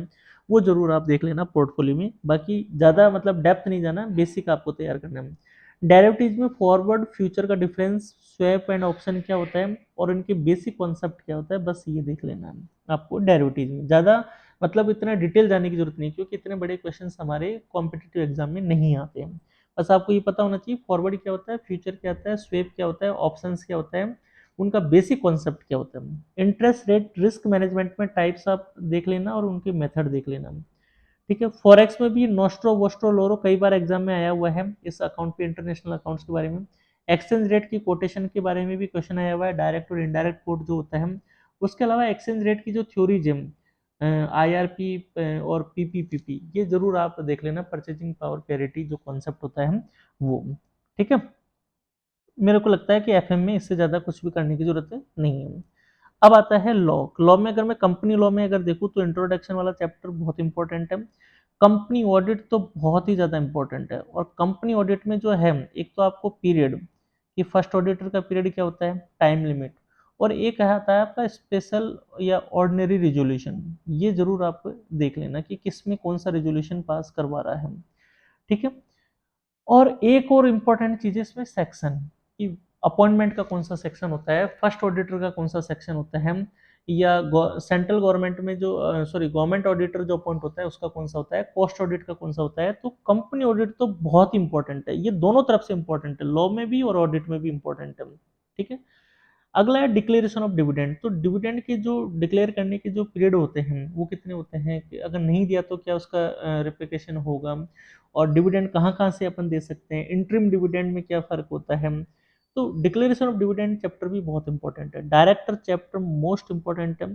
वो जरूर आप देख लेना पोर्टफोलियो में। बाकी ज्यादा मतलब डेप्थ नहीं जाना, बेसिक आपको तैयार करना है। डेरिवेटिव्स में फॉरवर्ड फ्यूचर का डिफरेंस, स्वैप एंड ऑप्शन क्या होता है और इनके बेसिक कॉन्सेप्ट क्या होता है, बस ये देख लेना है आपको डेरिवेटिव में। ज्यादा मतलब इतना डिटेल जाने की जरूरत नहीं, क्योंकि इतने बड़े क्वेश्चन हमारे कॉम्पिटेटिव एग्जाम में नहीं आते हैं। बस आपको ये पता होना चाहिए फॉरवर्ड क्या होता है, फ्यूचर क्या होता है, स्वेप क्या होता है, ऑप्शंस क्या होता है, उनका बेसिक कॉन्सेप्ट क्या होता है। इंटरेस्ट रेट रिस्क मैनेजमेंट में टाइप्स आप देख लेना और उनके मेथड देख लेना, ठीक है। फॉरेक्स में भी नोस्ट्रो वोस्ट्रो लोरो कई बार एग्जाम में आया हुआ है, इस अकाउंट पे इंटरनेशनल अकाउंट्स के बारे में। एक्सचेंज रेट की कोटेशन के बारे में भी क्वेश्चन आया हुआ है, डायरेक्ट और इनडायरेक्ट कोट जो होता है। उसके अलावा एक्सचेंज रेट की जो थ्योरीज है, आईआरपी और पीपीपीपी, ये जरूर आप देख लेना, परचेजिंग पावर पैरिटी जो कॉन्सेप्ट होता है वो, ठीक है। मेरे को लगता है कि एफएम में इससे ज्यादा कुछ भी करने की जरूरत नहीं है। अब आता है लॉ। लॉ में अगर मैं कंपनी लॉ में अगर देखूँ तो इंट्रोडक्शन वाला चैप्टर बहुत इंपॉर्टेंट है। कंपनी ऑडिट तो बहुत ही ज़्यादा इंपॉर्टेंट है, और कंपनी ऑडिट में जो है, एक तो आपको पीरियड कि फर्स्ट ऑडिटर का पीरियड क्या होता है, टाइम लिमिट, और एक आता है आपका स्पेशल या ऑर्डिनरी रिजोल्यूशन। ये जरूर आप देख लेना कि किस में कौन सा रिजोल्यूशन पास करवा रहा है, ठीक है। और एक और इम्पोर्टेंट चीज है इसमें सेक्शन, कि अपॉइंटमेंट का कौन सा सेक्शन होता है, फर्स्ट ऑडिटर का कौन सा सेक्शन होता है, या सेंट्रल गवर्नमेंट में जो सॉरी गवर्नमेंट ऑडिटर जो अपॉइंट होता है उसका कौन सा होता है, कॉस्ट ऑडिट का कौन सा होता है। तो कंपनी ऑडिट तो बहुत इंपॉर्टेंट है, ये दोनों तरफ से इंपॉर्टेंट है, लॉ में भी और ऑडिट में भी इंपॉर्टेंट है, ठीक है। अगला है डिक्लेरेशन ऑफ डिविडेंड। तो डिविडेंड के जो डिक्लेयर करने के जो पीरियड होते हैं वो कितने होते हैं, कि अगर नहीं दिया तो क्या उसका रिप्लिकेशन होगा, और डिविडेंड कहाँ कहाँ से अपन दे सकते हैं, इंटरिम डिविडेंड में क्या फर्क होता है। तो डिक्लेरेशन ऑफ डिविडेंड चैप्टर भी बहुत इंपॉर्टेंट है। डायरेक्टर चैप्टर मोस्ट इंपॉर्टेंट है।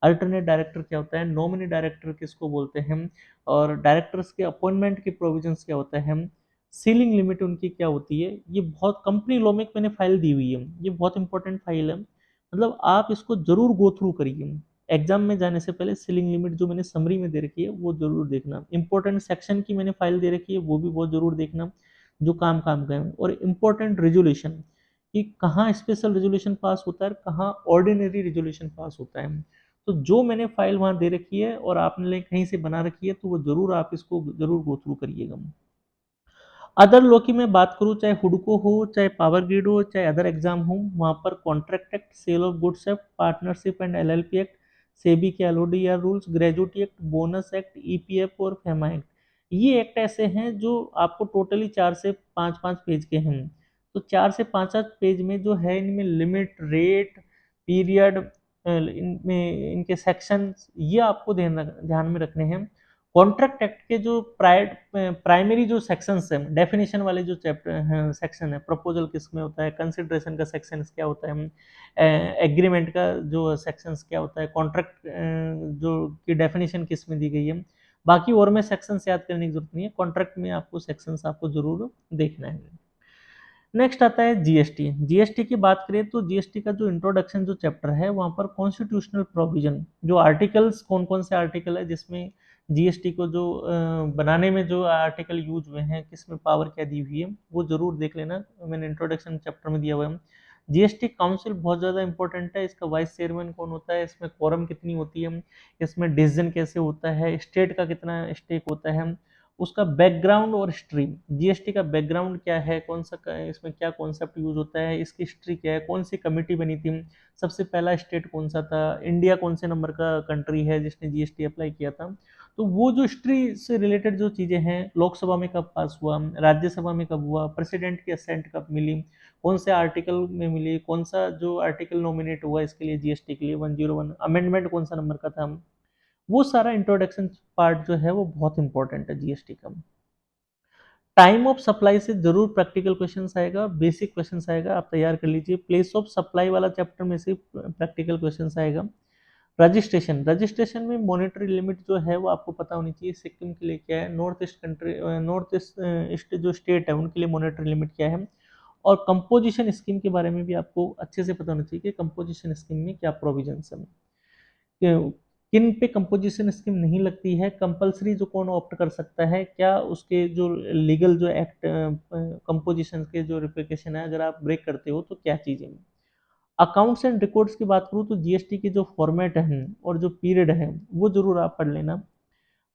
अल्टरनेट डायरेक्टर क्या होता है, नॉमिनी डायरेक्टर किसको बोलते हैं, और डायरेक्टर्स के अपॉइंटमेंट के प्रोविजंस क्या होता है, सीलिंग लिमिट उनकी क्या होती है। ये बहुत कंपनी लॉ में मैंने फाइल दी हुई है, ये बहुत इंपॉर्टेंट फाइल है, मतलब आप इसको जरूर गो थ्रू करिए। एग्जाम में जाने से पहले सीलिंग लिमिट जो मैंने समरी में दे रखी है वो जरूर देखना। इंपॉर्टेंट सेक्शन की मैंने फाइल दे रखी है, वो भी बहुत जरूर देखना, जो काम काम का है। और इम्पोर्टेंट रेजोल्यूशन, कि कहाँ स्पेशल रेजोल्यूशन पास होता है, कहाँ ऑर्डिनरी रेजोल्यूशन पास होता है। तो जो मैंने फाइल वहां दे रखी है और आपने कहीं से बना रखी है, तो वो जरूर आप इसको जरूर गो थ्रू करिएगा। अदर लॉ की मैं बात करूं, चाहे हुडको हो, चाहे पावर ग्रिड हो, चाहे अदर एग्जाम हो, वहां पर contract act, sale of goods act, partnership and LLP act, SEBI के LODR rules, gratuity act, bonus act, EPF और फेमा एक्ट, ये एक्ट ऐसे हैं जो आपको टोटली 4 से 5 पेज के हैं। तो 4 से 5 पेज में जो है, इनमें लिमिट, रेट, पीरियड, इनमें इनके सेक्शन, ये आपको ध्यान में रखने हैं। कॉन्ट्रैक्ट एक्ट के जो प्राइमरी जो सेक्शंस है, डेफिनेशन वाले जो चैप्टर हैं, सेक्शन है, प्रपोजल किस में होता है, कंसिडरेशन का सेक्शन क्या होता है, एग्रीमेंट का जो सेक्शंस क्या होता है, कॉन्ट्रैक्ट जो की डेफिनेशन किस में दी गई है, बाकी और में सेक्शंस याद करने की जरूरत नहीं है, कॉन्ट्रैक्ट में आपको सेक्शंस आपको जरूर देखना है। नेक्स्ट आता है जीएसटी। जीएसटी की बात करें तो जीएसटी का जो इंट्रोडक्शन जो चैप्टर है वहाँ पर कॉन्स्टिट्यूशनल प्रोविजन, जो आर्टिकल्स कौन कौन से आर्टिकल है जिसमें जीएसटी को जो बनाने में जो आर्टिकल यूज हुए हैं, किसमें पावर क्या दी हुई है, वो जरूर देख लेना, मैंने इंट्रोडक्शन चैप्टर में दिया हुआ है। जीएसटी काउंसिल बहुत ज़्यादा इंपॉर्टेंट है, इसका वाइस चेयरमैन कौन होता है, इसमें quorum कितनी होती है, इसमें डिसीजन कैसे होता है, स्टेट का कितना स्टेक होता है, उसका बैकग्राउंड और हिस्ट्री, जीएसटी का बैकग्राउंड क्या है, कौन सा इसमें क्या कॉन्सेप्ट यूज होता है, इसकी हिस्ट्री क्या है, कौन सी कमेटी बनी थी, सबसे पहला स्टेट कौन सा था, इंडिया कौन से नंबर का कंट्री है जिसने जीएसटी अप्लाई किया था। तो वो जो हिस्ट्री से रिलेटेड जो चीज़ें हैं, लोकसभा में कब पास हुआ, राज्यसभा में कब हुआ, प्रेसिडेंट की असेंट कब मिली, कौन से आर्टिकल में मिली, कौन सा जो आर्टिकल नॉमिनेट हुआ इसके लिए जीएसटी के लिए 101, अमेंडमेंट कौन सा नंबर का था, वो सारा इंट्रोडक्शन पार्ट जो है वो बहुत इंपॉर्टेंट है जीएसटी का। टाइम ऑफ सप्लाई से जरूर प्रैक्टिकल क्वेश्चंस आएगा, बेसिक क्वेश्चंस आएगा, आप तैयार कर लीजिए। प्लेस ऑफ सप्लाई वाला चैप्टर में से प्रैक्टिकल क्वेश्चंस आएगा। रजिस्ट्रेशन, रजिस्ट्रेशन में मॉनेटरी लिमिट जो है वो आपको पता होनी चाहिए, सिक्किम के लिए क्या है, north east country, north east जो स्टेट है उनके लिए मॉनेटरी लिमिट क्या है, और कंपोजिशन स्कीम के बारे में भी आपको अच्छे से पता होना चाहिए कि कंपोजिशन स्कीम में क्या प्रोविजंस है, किन पे कंपोजिशन स्कीम नहीं लगती है, कंपलसरी जो कौन ऑप्ट कर सकता है, क्या उसके जो लीगल जो एक्ट कंपोजिशन के जो रिप्लिकेशन है अगर आप ब्रेक करते हो तो क्या चीज़ें। अकाउंट्स एंड रिकॉर्ड्स की बात करूँ तो जीएसटी की जो फॉर्मेट है और जो पीरियड है वो जरूर आप पढ़ लेना।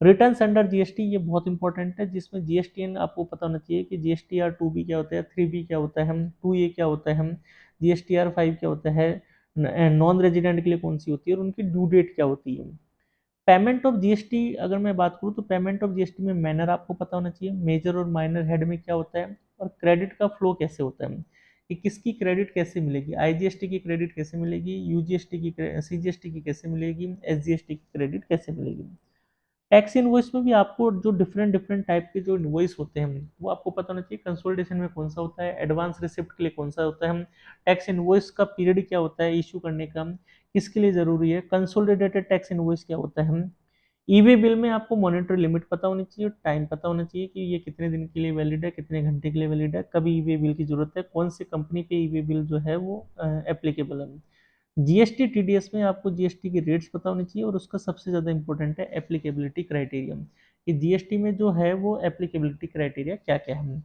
रिटर्न्स अंडर जीएसटी ये बहुत इंपॉर्टेंट है, जिसमें जीएसटीएन आपको पता होना चाहिए कि जीएसटीआर 2B क्या होता है, 3B क्या होता है, 2A क्या होता है, जीएसटीआर 5 क्या होता है, नॉन रेजिडेंट के लिए कौन सी होती है और उनकी ड्यू डेट क्या होती है। पेमेंट ऑफ जीएसटी अगर मैं बात करूँ तो पेमेंट ऑफ जीएसटी में मैनर आपको पता होना चाहिए, मेजर और माइनर हेड में क्या होता है, और क्रेडिट का फ्लो कैसे होता है, कि किसकी क्रेडिट कैसे मिलेगी, आईजीएसटी की क्रेडिट कैसे मिलेगी, यूजीएसटी की, सीजीएसटी की कैसे मिलेगी, एसजीएसटी की क्रेडिट कैसे मिलेगी। टैक्स इनवॉइस में भी आपको जो डिफरेंट डिफरेंट टाइप के जो इनवॉइस होते हैं वो आपको पता होना चाहिए, कंसोलिडेशन में कौन सा होता है, एडवांस रिसिप्ट के लिए कौन सा होता है, टैक्स इनवॉइस का पीरियड क्या होता है इशू करने का, किसके लिए जरूरी है, कंसोलिडेटेड टैक्स इनवॉइस क्या होता है। ईवे बिल में आपको मॉनेटरी लिमिट पता होनी चाहिए, टाइम पता होना चाहिए कि ये कितने दिन के लिए वैलिड है, कितने घंटे के लिए वैलिड है, कभी ईवे बिल की जरूरत है, कौन सी कंपनी पे ईवे बिल जो है वो एप्लीकेबल है। जीएसटी टीडीएस में आपको जीएसटी की रेट्स पता होनी चाहिए, और उसका सबसे ज़्यादा इंपॉर्टेंट है एप्लीकेबिलिटी क्राइटेरिया, कि जीएसटी में जो है वो एप्लीकेबिलिटी क्राइटेरिया क्या क्या है।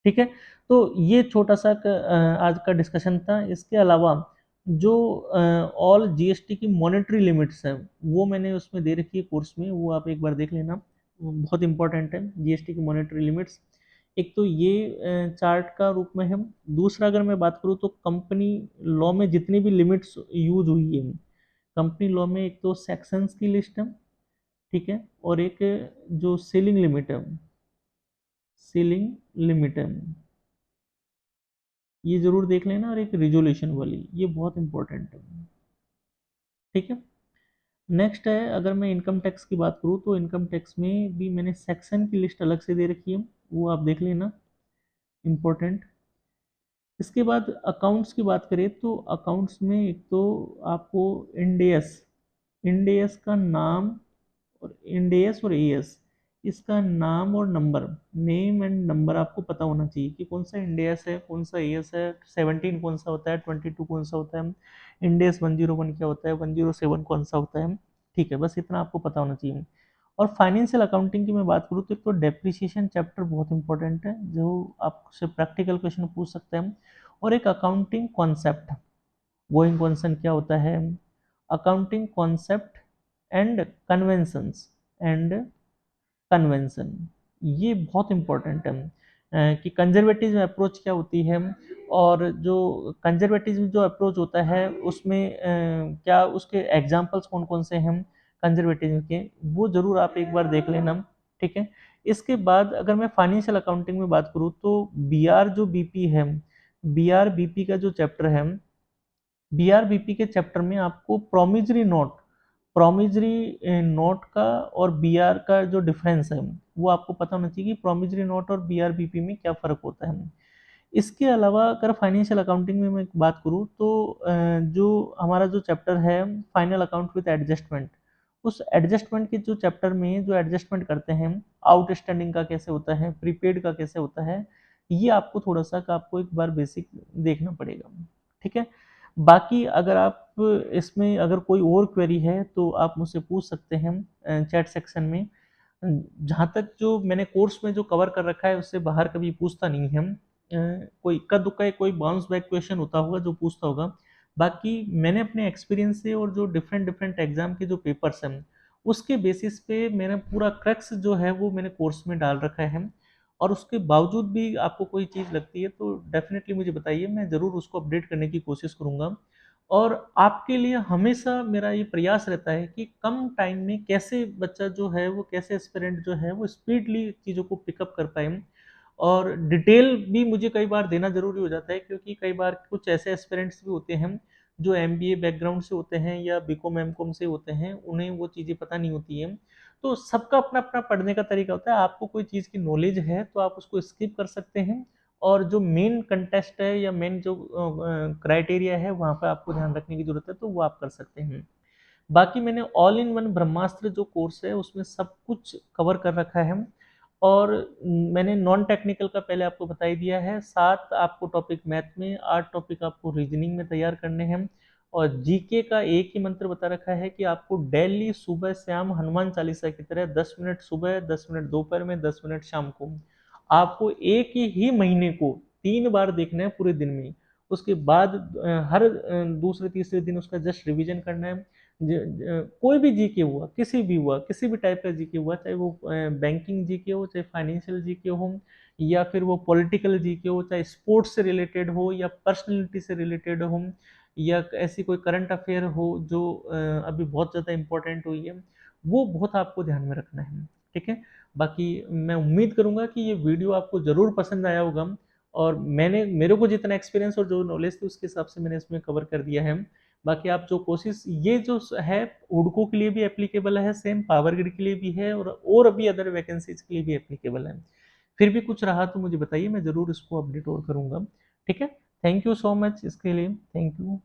ठीक है, तो ये छोटा सा आज का डिस्कशन था। इसके अलावा जो ऑल जीएसटी की मॉनेटरी लिमिट्स हैं वो मैंने उसमें दे रखी है कोर्स में, वो आप एक बार देख लेना, वो बहुत इंपॉर्टेंट है जीएसटी की मॉनेटरी लिमिट्स। एक तो ये चार्ट का रूप में है। दूसरा अगर मैं बात करूँ तो कंपनी लॉ में जितनी भी लिमिट्स यूज हुई है, कंपनी लॉ में एक तो सेक्शंस की लिस्ट है, ठीक है, और एक जो सीलिंग लिमिट है, सीलिंग लिमिट है, ये जरूर देख लेना, और एक रिजोल्यूशन वाली, ये बहुत इंपॉर्टेंट है। ठीक है, नेक्स्ट है अगर मैं इनकम टैक्स की बात करूँ तो इनकम टैक्स में भी मैंने सेक्शन की लिस्ट अलग से दे रखी है, वो आप देख लेना, इंपॉर्टेंट। इसके बाद अकाउंट्स की बात करें तो अकाउंट्स में एक तो आपको इंडेस, इंडेस का नाम, और इंडेस और एएस, इसका नाम और नंबर, नेम एंड नंबर आपको पता होना चाहिए कि कौन सा इंडेस है, कौन सा एएस है, 17 कौन सा होता है, 22 कौन सा होता है, इंडेस 101 क्या होता है, 107 कौन सा होता है। ठीक है, बस इतना आपको पता होना चाहिए। और फाइनेंशियल अकाउंटिंग की मैं बात करूँ तो एक तो डेप्रिसिएशन चैप्टर बहुत इंपॉर्टेंट है, जो आपसे प्रैक्टिकल क्वेश्चन पूछ सकते हैं, और एक अकाउंटिंग कॉन्सेप्ट, गोइंग कंसर्न क्या होता है, accounting concept and conventions, and convention, ये बहुत इंपॉर्टेंट है, कि कंजर्वेटिव अप्रोच क्या होती है, और जो कंजर्वेटिव जो अप्रोच होता है उसमें क्या उसके एग्जांपल्स कौन कौन से हैं कंजर्वेटिव के, वो जरूर आप एक बार देख लेना। ठीक है, इसके बाद अगर मैं फाइनेंशियल अकाउंटिंग में बात करूँ तो बीआर जो बीपी है, बीआर बीपी का जो चैप्टर है, बीआरबीपी के चैप्टर में आपको प्रोमिजरी नोट, प्रोमिजरी नोट का और बीआर का जो डिफरेंस है वो आपको पता होना चाहिए कि प्रोमिजरी नोट और बीआरबीपी में क्या फ़र्क होता है। इसके अलावा अगर फाइनेंशियल अकाउंटिंग में मैं बात करूँ तो जो हमारा जो चैप्टर है फाइनल अकाउंट विद एडजस्टमेंट, उस एडजस्टमेंट के जो चैप्टर में जो एडजस्टमेंट करते हैं, आउटस्टैंडिंग का कैसे होता है, प्रीपेड का कैसे होता है, ये आपको थोड़ा-सा का आपको एक बार बेसिक देखना पड़ेगा, ठीक है? बाकी अगर आप इसमें अगर कोई और क्वेरी है तो आप मुझसे पूछ सकते हैं चैट सेक्शन में। जहाँ तक जो मैंने कोर्स में जो कवर कर रखा है उससे बाहर कभी पूछता नहीं है। कोई इक्का-दुक्का कोई बाउंस बैक क्वेश्चन होता होगा जो पूछता होगा। बाकी मैंने अपने एक्सपीरियंस से और जो डिफरेंट डिफरेंट एग्ज़ाम के जो पेपर्स हैं, उसके बेसिस पे मैंने पूरा क्रक्स जो है वो मैंने कोर्स में डाल रखा है। और उसके बावजूद भी आपको कोई चीज़ लगती है तो डेफ़िनेटली मुझे बताइए, मैं ज़रूर उसको अपडेट करने की कोशिश करूँगा। और आपके लिए हमेशा मेरा ये प्रयास रहता है कि कम टाइम में कैसे बच्चा जो है वो कैसे एस्पिरेंट जो है वो स्पीडली चीज़ों को पिकअप कर पाए। और डिटेल भी मुझे कई बार देना ज़रूरी हो जाता है, क्योंकि कई बार कुछ ऐसे एस्पिरेंट्स भी होते हैं जो एमबीए बैकग्राउंड से होते हैं या बीकॉम एमकॉम से होते हैं, उन्हें वो चीज़ें पता नहीं होती हैं। तो सबका अपना अपना पढ़ने का तरीका होता है। आपको कोई चीज़ की नॉलेज है तो आप उसको स्किप कर सकते हैं, और जो मेन कंटेस्ट है या मेन जो क्राइटेरिया है वहाँ पे आपको ध्यान रखने की ज़रूरत है, तो वो आप कर सकते हैं। बाकी मैंने ऑल इन वन ब्रह्मास्त्र जो कोर्स है उसमें सब कुछ कवर कर रखा है। और मैंने नॉन टेक्निकल का पहले आपको बता ही दिया है, 7 आपको टॉपिक मैथ में, 8 टॉपिक आपको रीजनिंग में तैयार करने हैं। और जीके का एक ही मंत्र बता रखा है कि आपको डेली सुबह शाम हनुमान चालीसा की तरह 10 मिनट सुबह, 10 मिनट दोपहर में, 10 मिनट शाम को आपको एक ही महीने को 3 बार देखना है पूरे दिन में। उसके बाद हर दूसरे तीसरे दिन उसका जस्ट रिवीजन करना है। कोई भी जीके हुआ, किसी भी हुआ, किसी भी टाइप का जीके हुआ, चाहे वो बैंकिंग जीके हो, चाहे फाइनेंशियल जीके हो, या फिर वो पॉलिटिकल जीके हो, चाहे स्पोर्ट्स से रिलेटेड हो या पर्सनैलिटी से रिलेटेड हो, या ऐसी कोई करंट अफेयर हो जो अभी बहुत ज़्यादा इम्पोर्टेंट हुई है, वो बहुत आपको ध्यान में रखना है, ठीक है? बाकी मैं उम्मीद करूँगा कि ये वीडियो आपको ज़रूर पसंद आया होगा, और मैंने मेरे को जितना एक्सपीरियंस और जो नॉलेज थी उसके हिसाब से मैंने इसमें कवर कर दिया है। बाकी आप जो कोशिश ये जो है हुडको के लिए भी एप्लीकेबल है, सेम पावर ग्रिड के लिए भी है, और अभी अदर वैकेंसीज के लिए भी एप्लीकेबल है। फिर भी कुछ रहा तो मुझे बताइए, मैं ज़रूर इसको अपडेट और करूँगा, ठीक है? थैंक यू सो मच इसके लिए, थैंक यू।